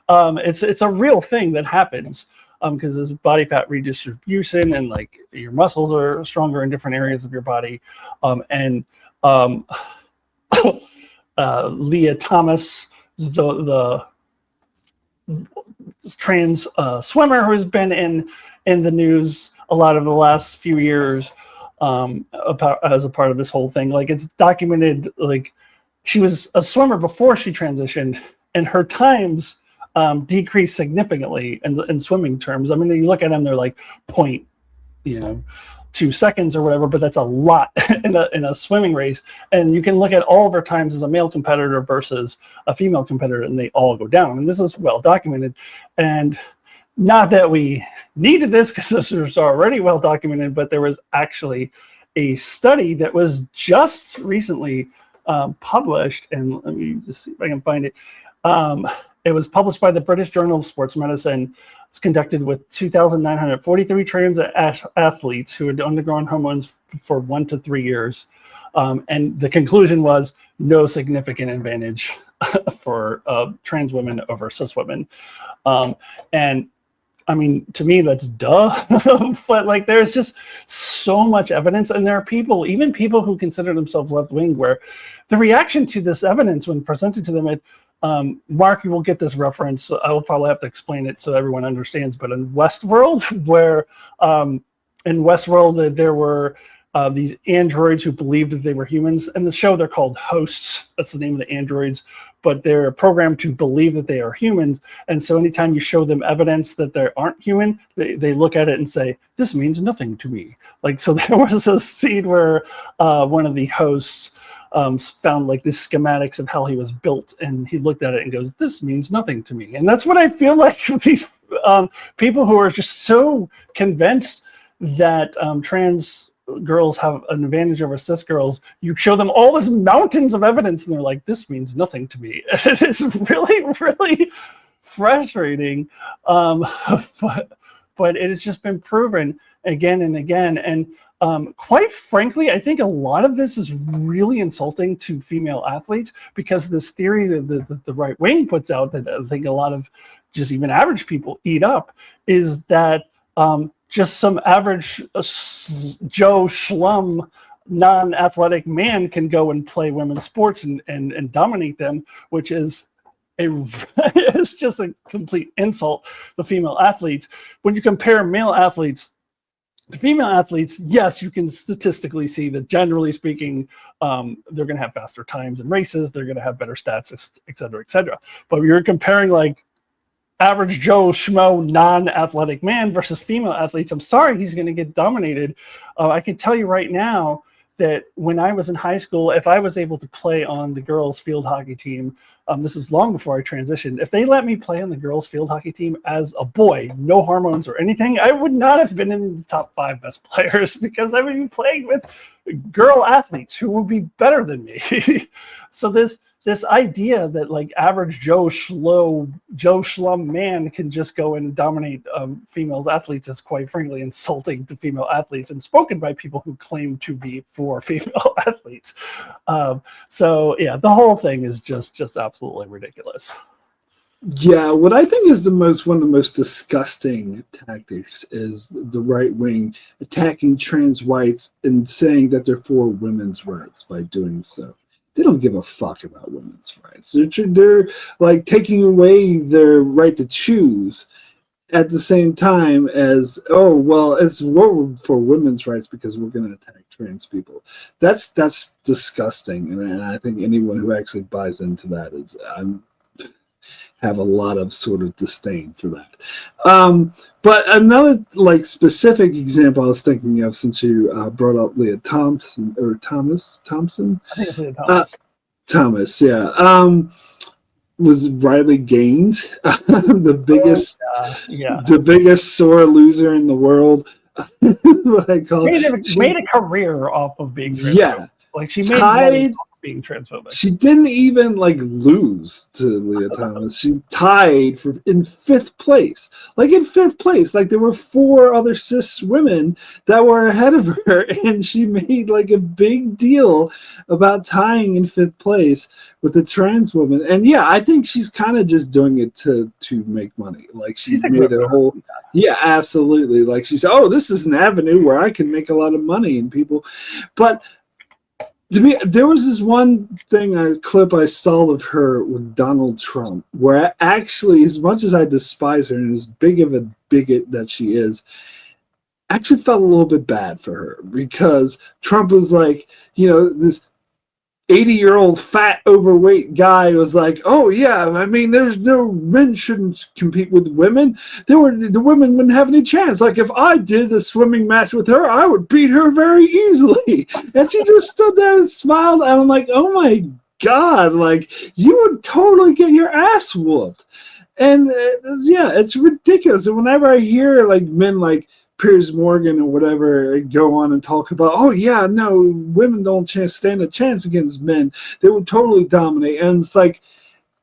It's a real thing that happens because there's body fat redistribution, and like your muscles are stronger in different areas of your body. Leah Thomas, the trans swimmer who has been in the news a lot of the last few years, as a part of this whole thing. Like, it's documented, like she was a swimmer before she transitioned, and her times decreased significantly in swimming terms. I mean, you look at them, they're like 2 seconds or whatever, but that's a lot in a swimming race. And you can look at all of her times as a male competitor versus a female competitor, and they all go down. And this is well documented. And not that we needed this, because this was already well documented, but there was actually a study that was just recently published, and let me just see if I can find it. It was published by the British Journal of Sports Medicine. It's conducted with 2,943 trans athletes who had undergone hormones for 1 to 3 years. And the conclusion was no significant advantage for trans women over cis women. And I mean, to me, that's duh. But like, there's just so much evidence, and there are people, even people who consider themselves left wing, where the reaction to this evidence when presented to them, Mark, you will get this reference. I will probably have to explain it so everyone understands. But in Westworld, where in Westworld there were these androids who believed that they were humans. In the show, they're called hosts. That's the name of the androids. But they're programmed to believe that they are humans. And so anytime you show them evidence that they aren't human, they look at it and say, this means nothing to me. Like, so there was a scene where one of the hosts found like these schematics of how he was built, and he looked at it and goes, this means nothing to me. And that's what I feel like these people who are just so convinced that trans girls have an advantage over cis girls, you show them all this mountains of evidence and they're like, this means nothing to me. It's really, really frustrating. But it has just been proven again and again. And quite frankly, I think a lot of this is really insulting to female athletes, because this theory that the right wing puts out, that I think a lot of just even average people eat up, is that just some average Joe Schlum non-athletic man can go and play women's sports and dominate them, which is it's just a complete insult to female athletes. When you compare male athletes to female athletes, yes, you can statistically see that generally speaking, they're going to have faster times in races, they're going to have better stats, et cetera, et cetera. But you're comparing like average Joe Schmo non-athletic man versus female athletes, I'm sorry, he's going to get dominated. I can tell you right now that when I was in high school, if I was able to play on the girls' field hockey team, this is long before I transitioned, if they let me play on the girls' field hockey team as a boy, no hormones or anything, I would not have been in the top 5 best players, because I would be playing with girl athletes who would be better than me. So this idea that like average Joe Schlum man can just go and dominate females athletes is quite frankly insulting to female athletes, and spoken by people who claim to be for female athletes. So yeah, the whole thing is just absolutely ridiculous. Yeah, what I think is one of the most disgusting tactics is the right wing attacking trans rights and saying that they're for women's rights by doing so. They don't give a fuck about women's rights. They're like taking away their right to choose at the same time as, oh, well, we're for women's rights because we're going to attack trans people. That's disgusting. And I think anyone who actually buys into that have a lot of sort of disdain for that. But another like specific example I was thinking of, since you brought up Leah Thompson. I think it's Leah Thomas. Thomas, yeah. Was Riley Gaines, the biggest sore loser in the world. What I call made a career off of being transphobic. Yeah. Like she made money off of being transphobic. She didn't even like lose to Leah Thomas. She tied in 5th place. Like in 5th place, like there were 4 other cis women that were ahead of her, and she made like a big deal about tying in 5th place with a trans woman. And yeah, I think she's kind of just doing it to make money. Like she's made a whole, yeah, absolutely. Like she said, oh, this is an avenue where I can make a lot of money, and people, but to me, there was this one clip I saw of her with Donald Trump, where actually, as much as I despise her and as big of a bigot that she is, I actually felt a little bit bad for her, because Trump was like, this 80-year-old fat overweight guy was like, oh yeah, I mean, men shouldn't compete with women. The women wouldn't have any chance. Like if I did a swimming match with her, I would beat her very easily. And she just stood there and smiled, and I'm like, oh my God, like you would totally get your ass whooped. And yeah, it's ridiculous. And whenever I hear like men like Piers Morgan or whatever go on and talk about, oh yeah, no, women don't stand a chance against men, they would totally dominate. And it's like,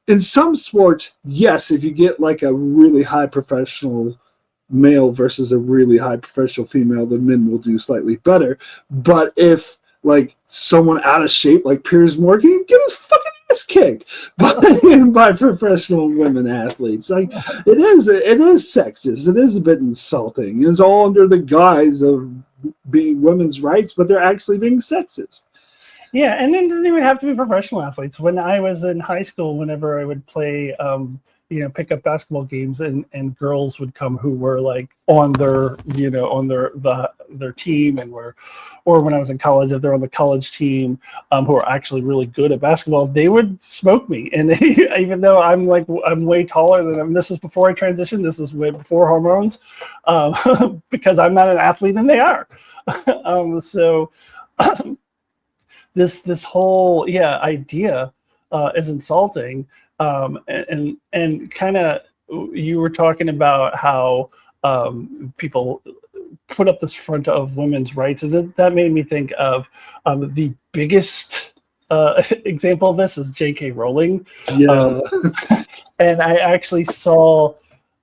in some sports, yes, if you get like a really high professional male versus a really high professional female, the men will do slightly better. But if like someone out of shape like Piers Morgan, get his fucking ass kicked by professional women athletes. Like it is sexist. It is a bit insulting. It's all under the guise of being women's rights, but they're actually being sexist. Yeah, and it doesn't even have to be professional athletes. When I was in high school, whenever I would play, pick up basketball games, and girls would come who were like on their, their team, or when I was in college, if they're on the college team, who are actually really good at basketball, they would smoke me. And even though I'm way taller than them, this is before I transitioned. This is way before hormones, because I'm not an athlete and they are. So. This whole idea is insulting, and kind of you were talking about how people put up this front of women's rights, and that made me think of the biggest example of this is J.K. Rowling. Yeah, and I actually saw.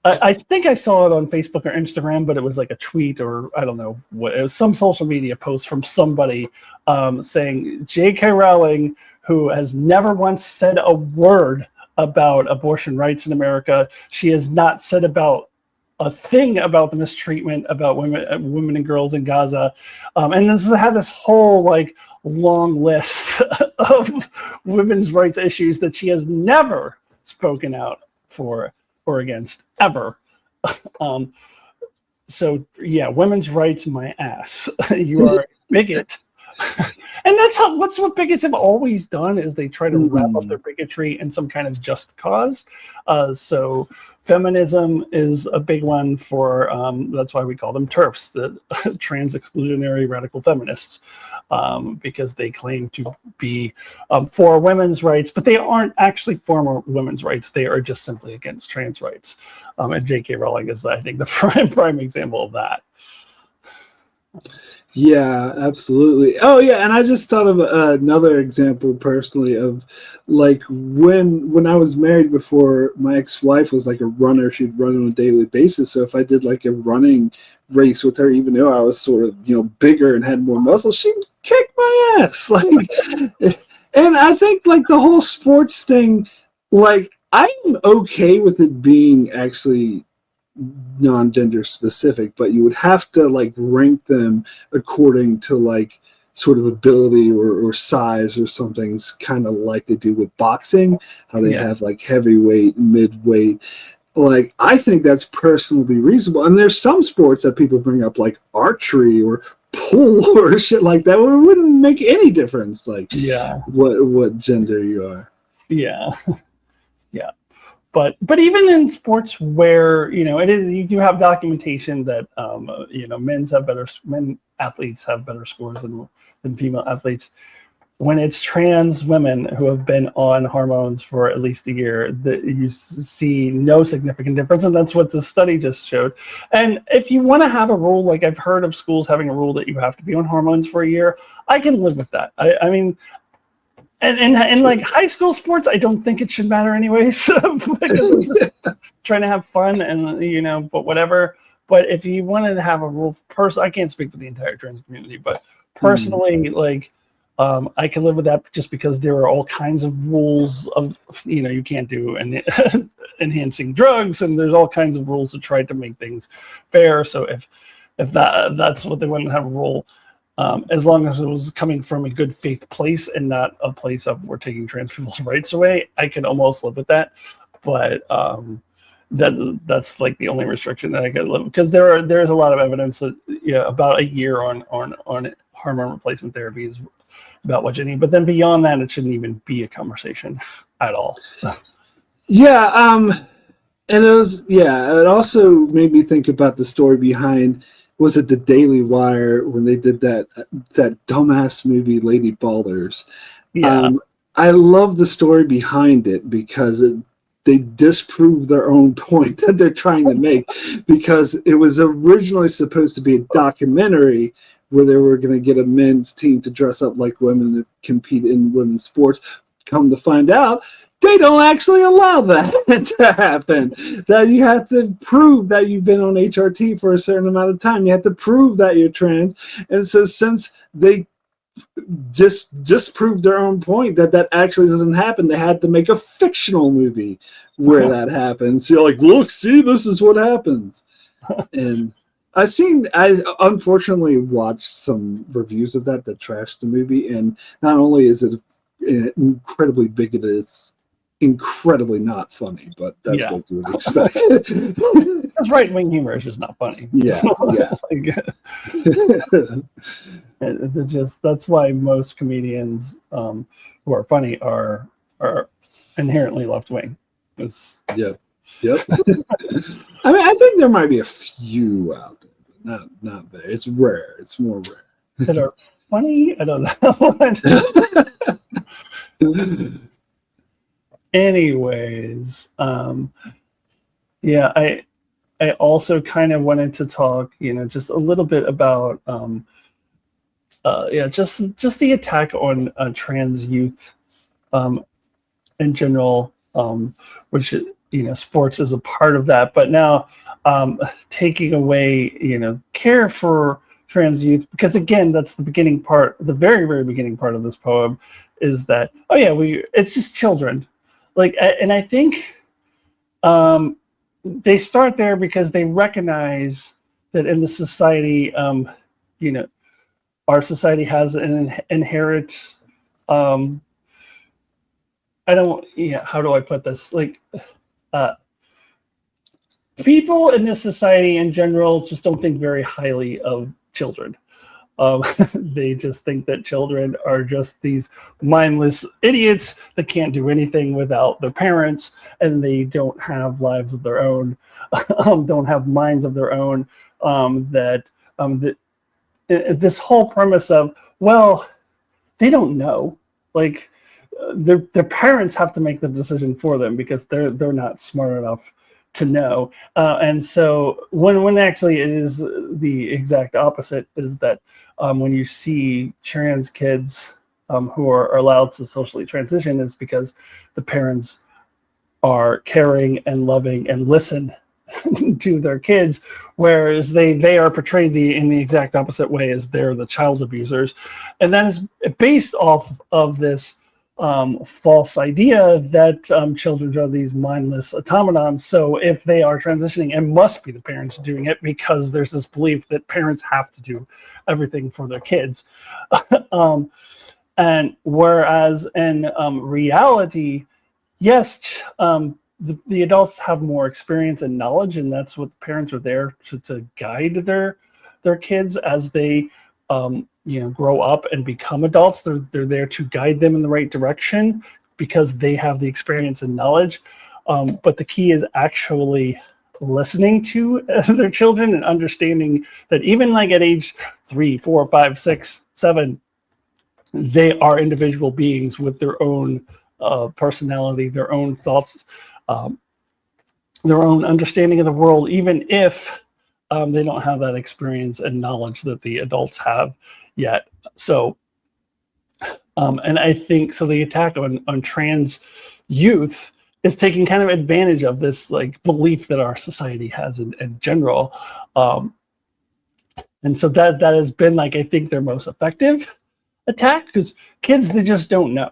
I think I saw it on Facebook or Instagram, but it was like a tweet, or I don't know what, it was some social media post from somebody saying J.K. Rowling, who has never once said a word about abortion rights in America. She has not said about a thing about the mistreatment about women and girls in Gaza. And this had this whole like long list of women's rights issues that she has never spoken out for or against ever. So yeah, women's rights, my ass. You are a bigot. And that's what bigots have always done, is they try to wrap up their bigotry in some kind of just cause. So feminism is a big one for, that's why we call them TERFs, the trans exclusionary radical feminists, because they claim to be for women's rights, but they aren't actually for women's rights. They are just simply against trans rights. And J.K. Rowling is, I think, the prime example of that. Yeah, absolutely. Oh, yeah, and I just thought of another example personally of like when I was married before, my ex-wife was like a runner. She'd run on a daily basis. So if I did like a running race with her, even though I was sort of bigger and had more muscle, she'd kick my ass. Like, and I think like the whole sports thing, like I'm okay with it being actually non-gender specific, but you would have to like rank them according to like sort of ability or size or something, kind of like they do with boxing, how they have like heavyweight, midweight. Like I think that's personally reasonable, and there's some sports that people bring up like archery or pool or shit like that where it wouldn't make any difference like what gender you are. Yeah. But even in sports where you do have documentation that men athletes have better scores than female athletes. When it's trans women who have been on hormones for at least a year, that you see no significant difference, and that's what the study just showed. And if you want to have a rule, like I've heard of schools having a rule that you have to be on hormones for a year, I can live with that. I mean. And like high school sports, I don't think it should matter anyways, because trying to have fun and but whatever. But if you wanted to have a rule, I can't speak for the entire trans community, but personally, like I can live with that just because there are all kinds of rules of you can't do enhancing drugs, and there's all kinds of rules to try to make things fair. So if that's what they want to have a rule. As long as it was coming from a good faith place and not a place of we're taking trans people's rights away, I can almost live with that. But that's like the only restriction that I can live with, because there's a lot of evidence that about a year on hormone replacement therapy is about what you need. But then beyond that, it shouldn't even be a conversation at all. Yeah, and it also made me think about the story behind. Was it the Daily Wire when they did that dumbass movie Lady Ballers? Yeah. I love the story behind it because they disprove their own point that they're trying to make, because it was originally supposed to be a documentary where they were going to get a men's team to dress up like women to compete in women's sports. Come to find out, they don't actually allow that to happen. That you have to prove that you've been on HRT for a certain amount of time. You have to prove that you're trans. And so since they just proved their own point that actually doesn't happen. They had to make a fictional movie where that happens. So you're like, look, see, this is what happens. And I unfortunately watched some reviews of that trashed the movie, and not only is it incredibly bigoted, it's incredibly not funny, but that's what you would expect. Because right-wing humor is just not funny. Yeah. That's why most comedians who are funny are inherently left-wing. Yep. I mean, I think there might be a few out there, but not there. It's rare. It's more rare. That are funny? I don't know. Anyways, I also kind of wanted to talk, just a little bit about just the attack on trans youth in general, which sports is a part of that, but now taking away care for trans youth, because again, that's the beginning part, the very, very beginning part of this poem, is that it's just children, and I think they start there because they recognize that in the society, our society has an inherent how do I put this? People in this society in general just don't think very highly of children. They just think that children are just these mindless idiots that can't do anything without their parents, and they don't have lives of their own, don't have minds of their own. This whole premise of, well, they don't know, their parents have to make the decision for them because they're not smart enough to know. And so when actually it is the exact opposite, is that when you see trans kids who are allowed to socially transition, is because the parents are caring and loving and listen to their kids, whereas they are portrayed in the exact opposite way, as they're the child abusers. And that is based off of this false idea that children are these mindless automatons. So if they are transitioning, it must be the parents doing it, because there's this belief that parents have to do everything for their kids. And whereas in reality, yes, the adults have more experience and knowledge, and that's what the parents are there to guide their kids as they grow up and become adults. They're there to guide them in the right direction because they have the experience and knowledge. But the key is actually listening to their children and understanding that even at age 3, 4, 5, 6, 7, they are individual beings with their own personality, their own thoughts, their own understanding of the world, even if they don't have that experience and knowledge that the adults have yet. So, and I think so. The attack on trans youth is taking kind of advantage of this belief that our society has in general, and so that has been I think their most effective attack, because kids, they just don't know.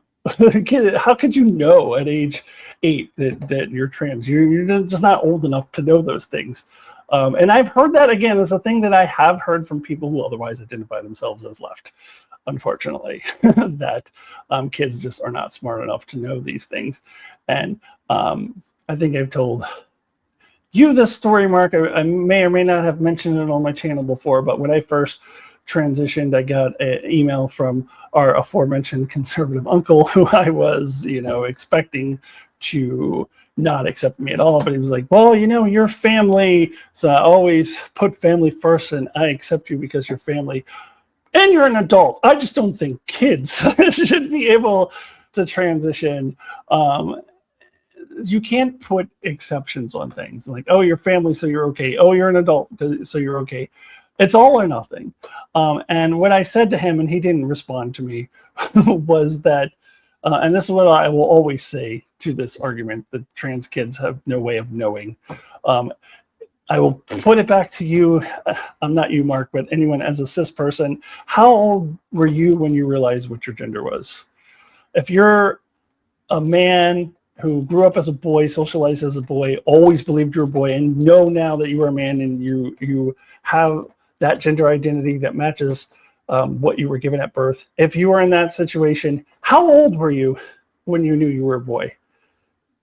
How could you know at age 8 that you're trans? You're just not old enough to know those things. And I've heard that, again, as a thing that I have heard from people who otherwise identify themselves as left, unfortunately, that kids just are not smart enough to know these things. And I think I've told you this story, Mark. I may or may not have mentioned it on my channel before, but when I first transitioned, I got an email from our aforementioned conservative uncle, who I was, expecting to not accept me at all. But he was like, well, your family, so I always put family first, and I accept you because you're family and you're an adult. I just don't think kids should be able to transition. You can't put exceptions on things oh, you're family, so you're okay. Oh, you're an adult, so you're okay. It's all or nothing. And what I said to him, and he didn't respond to me, was that, and this is what I will always say to this argument, that trans kids have no way of knowing. I will put it back to you. I'm not you, Mark, but anyone as a cis person. How old were you when you realized what your gender was? If you're a man who grew up as a boy, socialized as a boy, always believed you were a boy, and know now that you are a man and you have that gender identity that matches what you were given at birth. If you were in that situation, how old were you when you knew you were a boy?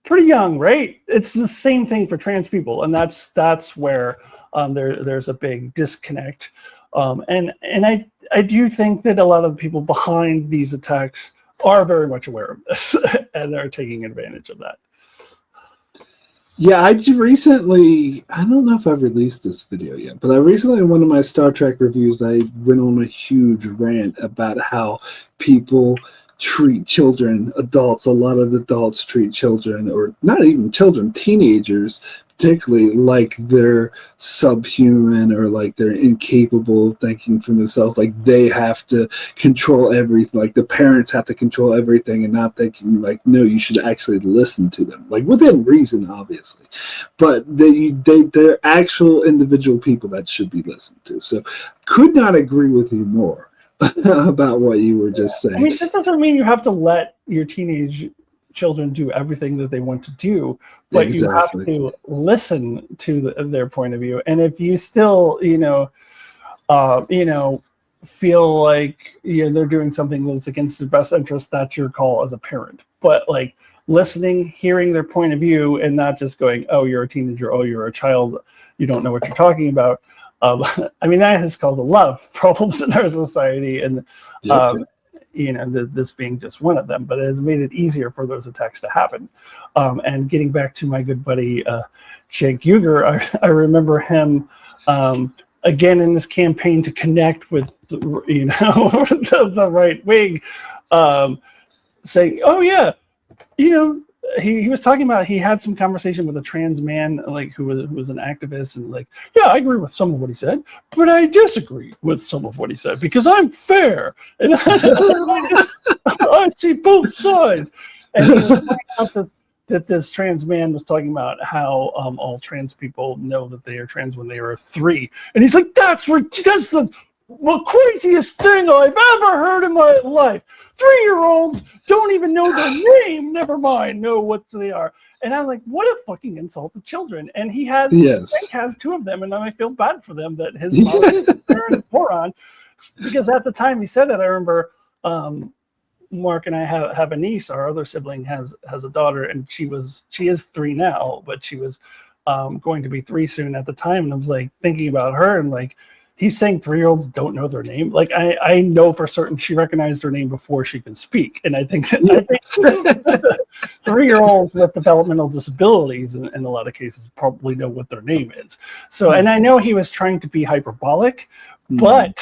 Pretty young, right? It's the same thing for trans people, and that's where there's a big disconnect. And I do think that a lot of the people behind these attacks are very much aware of this, and they're taking advantage of that. Yeah, I don't know if I've released this video yet, but I recently, in one of my Star Trek reviews, I went on a huge rant about how people treat children, adults, a lot of adults treat children, or not even children, teenagers, particularly, like they're subhuman or like they're incapable of thinking for themselves, like they have to control everything, like the parents have to control everything, and not thinking like, no, you should actually listen to them, like within reason, obviously, but they're actual individual people that should be listened to. So could not agree with you more about what you were just saying. I mean, that doesn't mean you have to let your teenage children do everything that they want to do, but Exactly. you have to listen to their point of view. And if you still, feel like they're doing something that's against their best interest, that's your call as a parent. But like listening, hearing their point of view, and not just going, "Oh, you're a teenager. Oh, you're a child. You don't know what you're talking about." I mean, that has caused a lot of problems in our society, and this being just one of them. But it has made it easier for those attacks to happen. And getting back to my good buddy Jake Uger, I remember him again in this campaign to connect with the right wing, saying, "Oh yeah, he was talking about he had some conversation with a trans man like who was an activist, and like, yeah, I agree with some of what he said, but I disagree with some of what he said because I'm fair and I see both sides." And he was pointing out that this trans man was talking about how all trans people know that they are trans when they are 3, and he's like, that's the craziest thing I've ever heard in my life. 3-year-olds don't even know their name, never mind know what they are. And I'm like, what a fucking insult to children. And he has 2 of them, and I feel bad for them that his mom is a moron. Because at the time he said that, I remember Mark and I have a niece. Our other sibling has a daughter, and she is 3 now, but she was going to be 3 soon at the time. And I was like thinking about her, and like, he's saying 3-year-olds don't know their name. Like I know for certain she recognized her name before she can speak. And I think 3-year-olds with developmental disabilities in a lot of cases probably know what their name is. So, and I know he was trying to be hyperbolic, but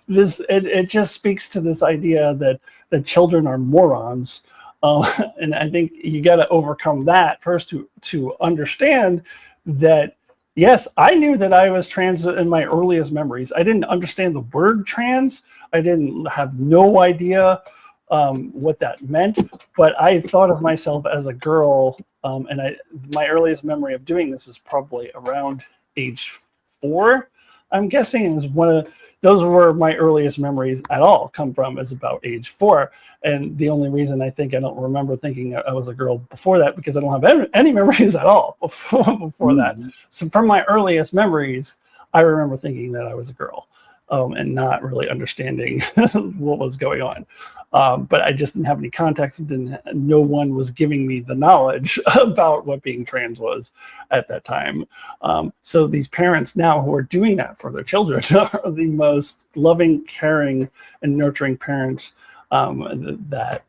it just speaks to this idea that children are morons. And I think you got to overcome that first to understand that. Yes, I knew that I was trans in my earliest memories. I didn't understand the word trans. I didn't have no idea what that meant, but I thought of myself as a girl, and my earliest memory of doing this was probably around age 4. I'm guessing is those were my earliest memories at all come from is about age 4. And the only reason I think I don't remember thinking I was a girl before that, because I don't have any memories at all before that. So from my earliest memories, I remember thinking that I was a girl, and not really understanding what was going on. But I just didn't have any context. No one was giving me the knowledge about what being trans was at that time. So these parents now who are doing that for their children are the most loving, caring, and nurturing parents that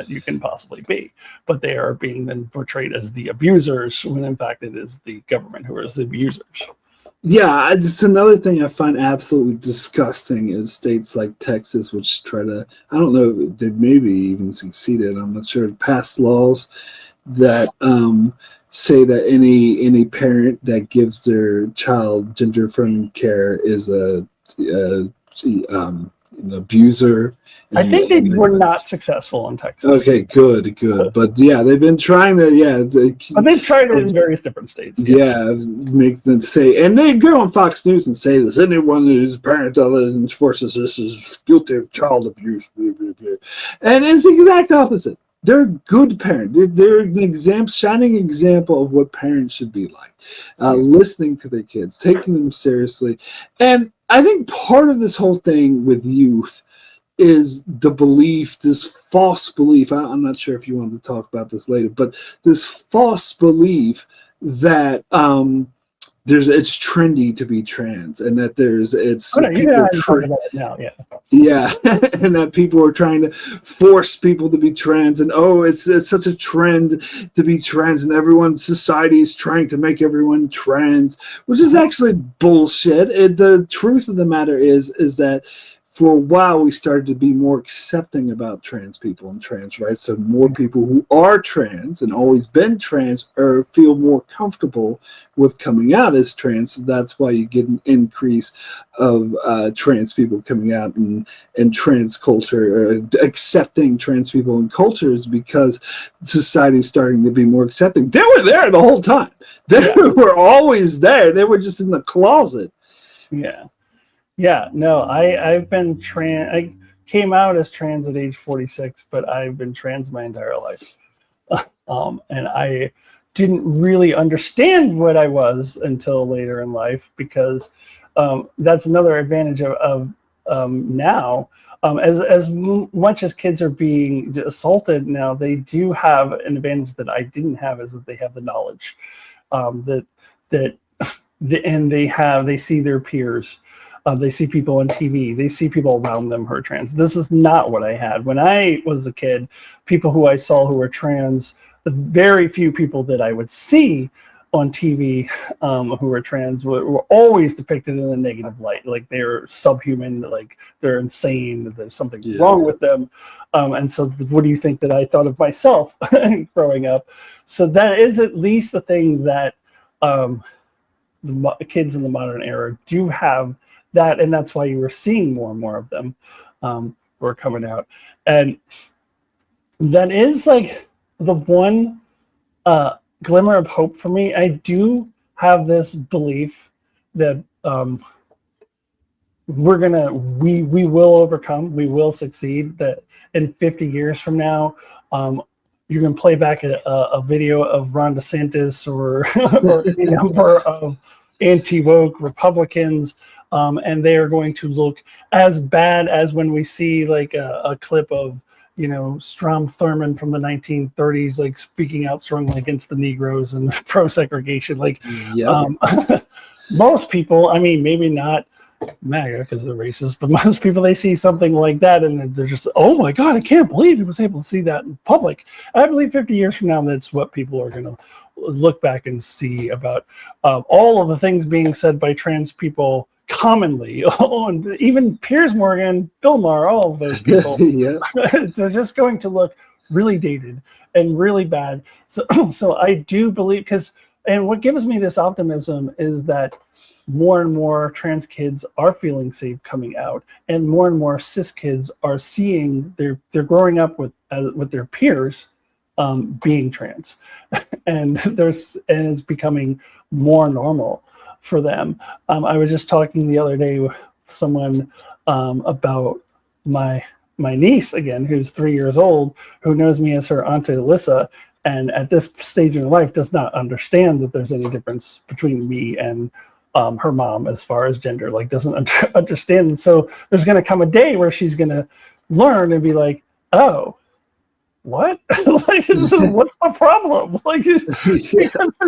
you can possibly be. But they are being then portrayed as the abusers, when in fact it is the government who is the abusers. Yeah, just another thing I find absolutely disgusting is states like Texas, which try to, I don't know, they maybe even succeeded, I'm not sure, pass laws that say that any parent that gives their child gender-affirming care is an abuser. I think they were not successful in Texas. Okay, good. But yeah, they've been trying to, but they've tried it in various different states. Yeah, make them say, and they go on Fox News and say this: anyone whose parent enforces this is guilty of child abuse. Blah, blah, blah. And it's the exact opposite. They're good parents. They're an shining example of what parents should be like, listening to their kids, taking them seriously. And I think part of this whole thing with youth is the belief, this false belief. I'm not sure if you want to talk about this later, but this false belief that it's trendy to be trans, and that talk about it now, yeah, and that people are trying to force people to be trans, and it's such a trend to be trans, and society is trying to make everyone trans, which is actually bullshit. The truth of the matter is that for a while we started to be more accepting about trans people and trans rights. So more people who are trans and always been trans feel more comfortable with coming out as trans. So that's why you get an increase of trans people coming out and trans culture, accepting trans people in cultures, because society is starting to be more accepting. They were there the whole time. They were always there. They were just in the closet. Yeah, no, I've been trans. I came out as trans at age 46, but I've been trans my entire life. And I didn't really understand what I was until later in life, because that's another advantage of now. As much as kids are being assaulted now, they do have an advantage that I didn't have, is that they have the knowledge and they see their peers. They see people on TV. They see people around them who are trans. This is not what I had. When I was a kid, people who I saw who were trans, the very few people that I would see on TV who were trans were always depicted in a negative light. Like they're subhuman, like they're insane, there's something wrong with them. And so what do you think that I thought of myself growing up? So that is at least the thing that the kids in the modern era do have, that, and that's why you were seeing more and more of them were coming out. And that is like the one glimmer of hope for me. I do have this belief that we will overcome, we will succeed, that in 50 years from now, you can play back a video of Ron DeSantis or a number of anti-woke Republicans, and they are going to look as bad as when we see like a clip of, Strom Thurmond from the 1930s, like speaking out strongly against the Negroes and pro-segregation. Like most people, I mean, maybe not MAGA because they're racist, but most people, they see something like that and they're just, oh my God, I can't believe he was able to see that in public. I believe 50 years from now, that's what people are going to look back and see about all of the things being said by trans people commonly. And even Piers Morgan, Bill Maher, all of those people, they're just going to look really dated and really bad. So I do believe, and what gives me this optimism is that more and more trans kids are feeling safe coming out, and more cis kids are seeing they're growing up with their peers being trans, and it's becoming more normal for them. I was just talking the other day with someone about my niece again, who's 3 years old, who knows me as her Aunt Alyssa, and at this stage in life does not understand that there's any difference between me and her mom as far as gender, like doesn't understand. And so there's going to come a day where she's going to learn and be like, oh, what? Like, what's the problem? Like, because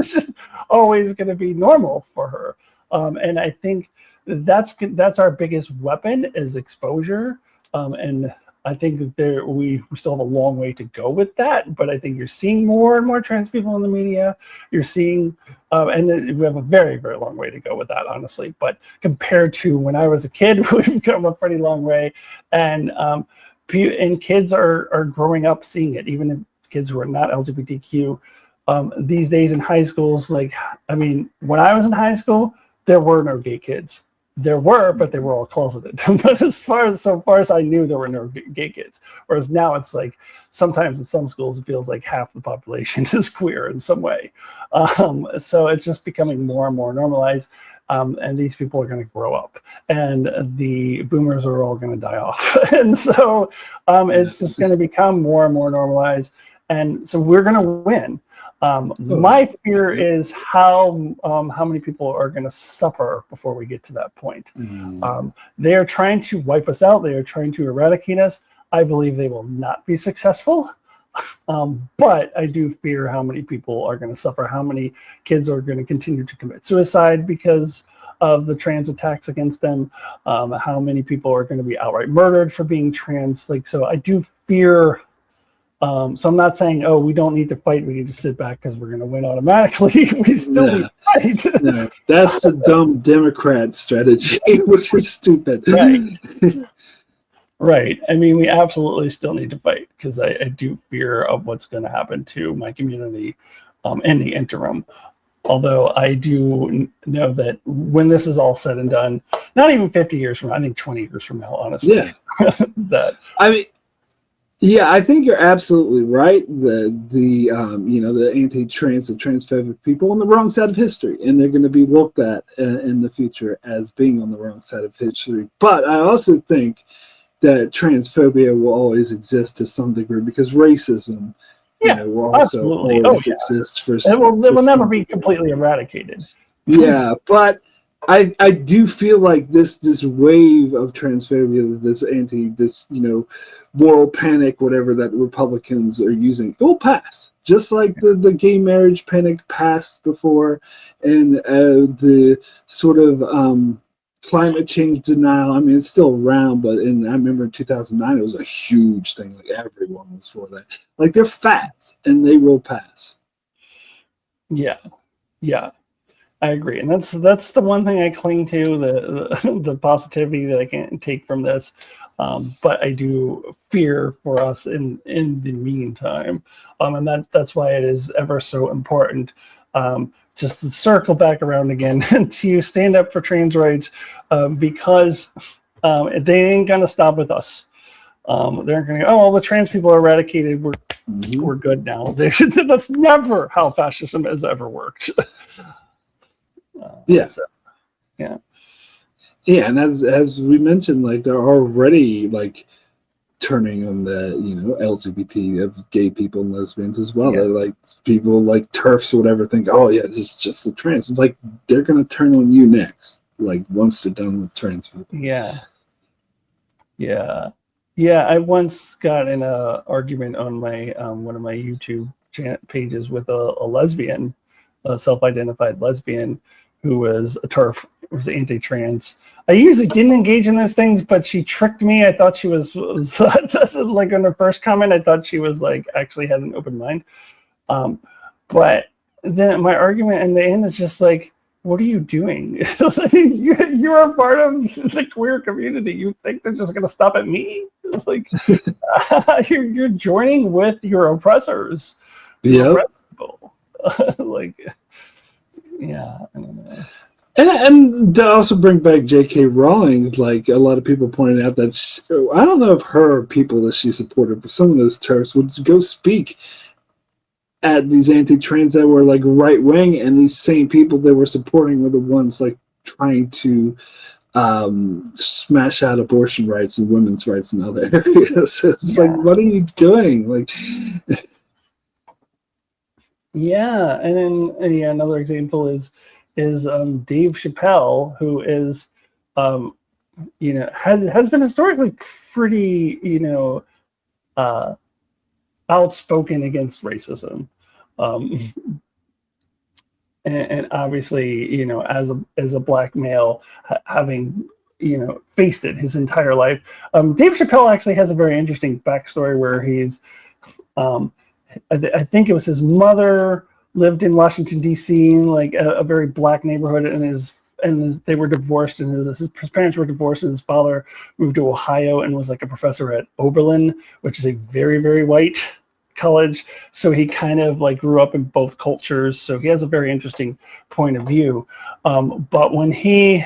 it's just always going to be normal for her. And I think that's our biggest weapon, is exposure. And I think we still have a long way to go with that, but I think you're seeing more and more trans people in the media. You're seeing, and we have a very, very long way to go with that, honestly. But compared to when I was a kid, we've come a pretty long way. And kids are growing up seeing it, even if kids who are not LGBTQ. These days in high schools, like, I mean, when I was in high school, there were no gay kids. There were, but they were all closeted. But so far as I knew, there were no gay kids. Whereas now it's like sometimes in some schools it feels like half the population is queer in some way. So it's just becoming more and more normalized. And these people are going to grow up, and the boomers are all going to die off. And so it's just going to become more and more normalized. And so we're going to win. My fear is how many people are going to suffer before we get to that point. They are trying to wipe us out. They are trying to eradicate us. I believe they will not be successful. But I do fear how many people are going to suffer, how many kids are going to continue to commit suicide because of the trans attacks against them, how many people are going to be outright murdered for being trans. Like, so I do fear. So I'm not saying, oh, we don't need to fight. We can just sit back because we're going to win automatically. We still need to fight. No, that's the dumb Democrat strategy, which is stupid. Right. Right. I mean, we absolutely still need to fight because I do fear of what's going to happen to my community in the interim. Although I do know that when this is all said and done, not even 50 years from now, I think 20 years from now, honestly. Yeah. I mean, yeah, I think you're absolutely right. The anti-trans, the transphobic people on the wrong side of history, and they're going to be looked at in the future as being on the wrong side of history. But I also think that transphobia will always exist to some degree because racism, will also always exist for. It will never be completely eradicated. Yeah, but I do feel like this wave of transphobia, this moral panic, whatever that Republicans are using, it will pass. Just like the gay marriage panic passed before, and the sort of climate change denial. I mean, it's still around, but I remember in 2009 it was a huge thing. Like everyone was for that. Like they're fads, and they will pass. Yeah. I agree, and that's the one thing I cling to, the positivity that I can take from this. But I do fear for us in the meantime, and that's why it is ever so important. Just to circle back around again to stand up for trans rights, because they ain't gonna stop with us. They're going to go, oh, well, the trans people are eradicated. We're good now. That's never how fascism has ever worked. Yeah. Yeah, and as we mentioned, like they're already like turning on the LGBT of gay people and lesbians as well. Yeah. They're like people like TERFs or whatever think, oh yeah, this is just the trans. It's like they're gonna turn on you next. Like once they're done with trans people. Yeah. I once got in a argument on my one of my YouTube pages with a lesbian, a self-identified lesbian who was a TERF, was anti-trans. I usually didn't engage in those things, but she tricked me. I thought she was like on her first comment, I thought she was like actually had an open mind. But then my argument in the end is just like, what are you doing? You're a part of the queer community. You think they're just going to stop at me? Like, you're joining with your oppressors. Yeah. Like, yeah, I don't know. And to also bring back J.K. Rowling, like a lot of people pointed out that I don't know if her people that she supported, but some of those TERFs would go speak at these anti-trans that were like right wing, and these same people that were supporting were the ones like trying to smash out abortion rights and women's rights in other areas. So it's like, what are you doing? Like, yeah, and then another example is Dave Chappelle, who is has been historically pretty outspoken against racism, and obviously as a black male having faced it his entire life. Dave Chappelle actually has a very interesting backstory where he's I think it was his mother lived in Washington D.C. in like a very black neighborhood, and they were divorced, and his parents were divorced, and his father moved to Ohio and was like a professor at Oberlin, which is a very, very white college. So he kind of like grew up in both cultures. So he has a very interesting point of view. But when he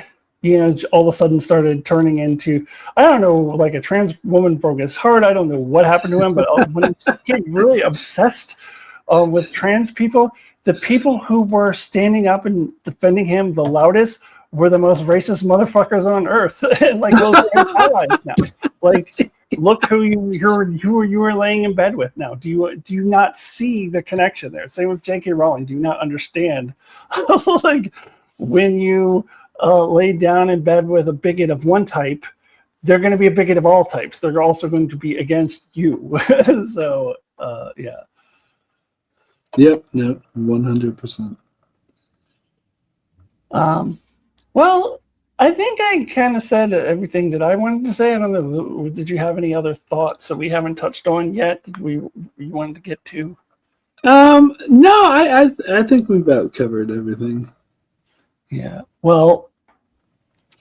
all of a sudden started turning into, I don't know, like a trans woman broke his heart. I don't know what happened to him, but when he became really obsessed with trans people, the people who were standing up and defending him the loudest were the most racist motherfuckers on earth. And like those are his allies now. Like, look who you were laying in bed with now. Do you not see the connection there? Same with J.K. Rowling. Do you not understand? Like, when you lay down in bed with a bigot of one type, they're going to be a bigot of all types. They're also going to be against you. So, yeah. Yep. No. 100%. Well, I think I kind of said everything that I wanted to say. I don't know. Did you have any other thoughts that we haven't touched on yet? You wanted to get to? No, I think we've about covered everything. Yeah. Well,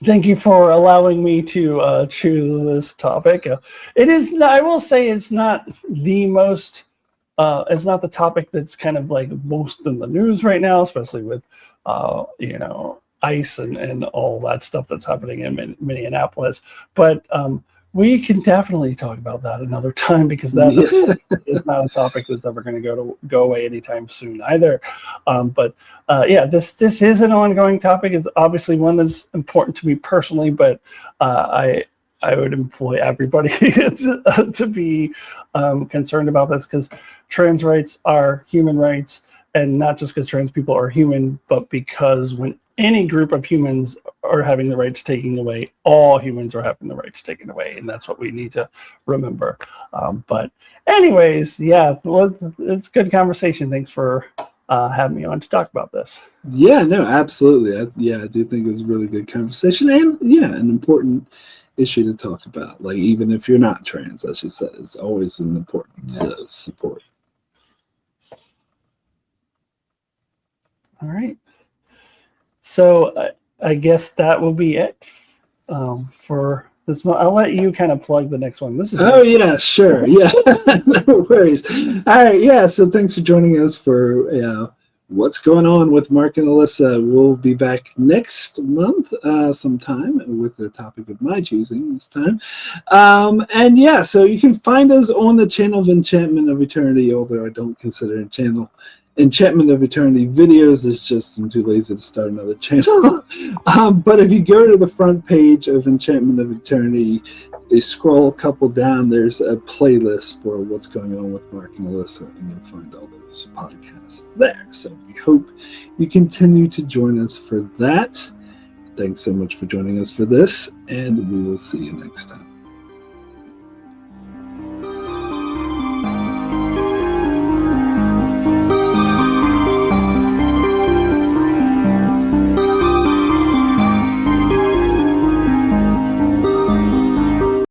thank you for allowing me to choose this topic. It is. I will say it's not the most. It's not the topic that's kind of like most in the news right now, especially with, ICE and all that stuff that's happening in Minneapolis. But we can definitely talk about that another time, because that is not a topic that's ever going to go away anytime soon either. But this is an ongoing topic. It's obviously one that's important to me personally, but I would employ everybody to be concerned about this, because trans rights are human rights, and not just because trans people are human, but because when any group of humans are having the rights taken away, all humans are having the rights taken away, and that's what we need to remember. But anyways, yeah, well, it's good conversation. Thanks for having me on to talk about this. Yeah, no, absolutely. I do think it was a really good conversation, and an important issue to talk about. Like, even if you're not trans, as you said, it's always important to support. All right. So I guess that will be it for this one. I'll let you kind of plug the next one. This is yeah, sure. Yeah, no worries. All right, yeah. So thanks for joining us for what's going on with Marc and Alyssa. We'll be back next month sometime with the topic of my choosing this time. So you can find us on the channel of Enchantment of Eternity, although I don't consider it channel. Enchantment of Eternity videos is just, I'm too lazy to start another channel. But if you go to the front page of Enchantment of Eternity, you scroll a couple down, there's a playlist for what's going on with Marc and Alyssa, and you'll find all those podcasts there. So we hope you continue to join us for that. Thanks so much for joining us for this, and we will see you next time.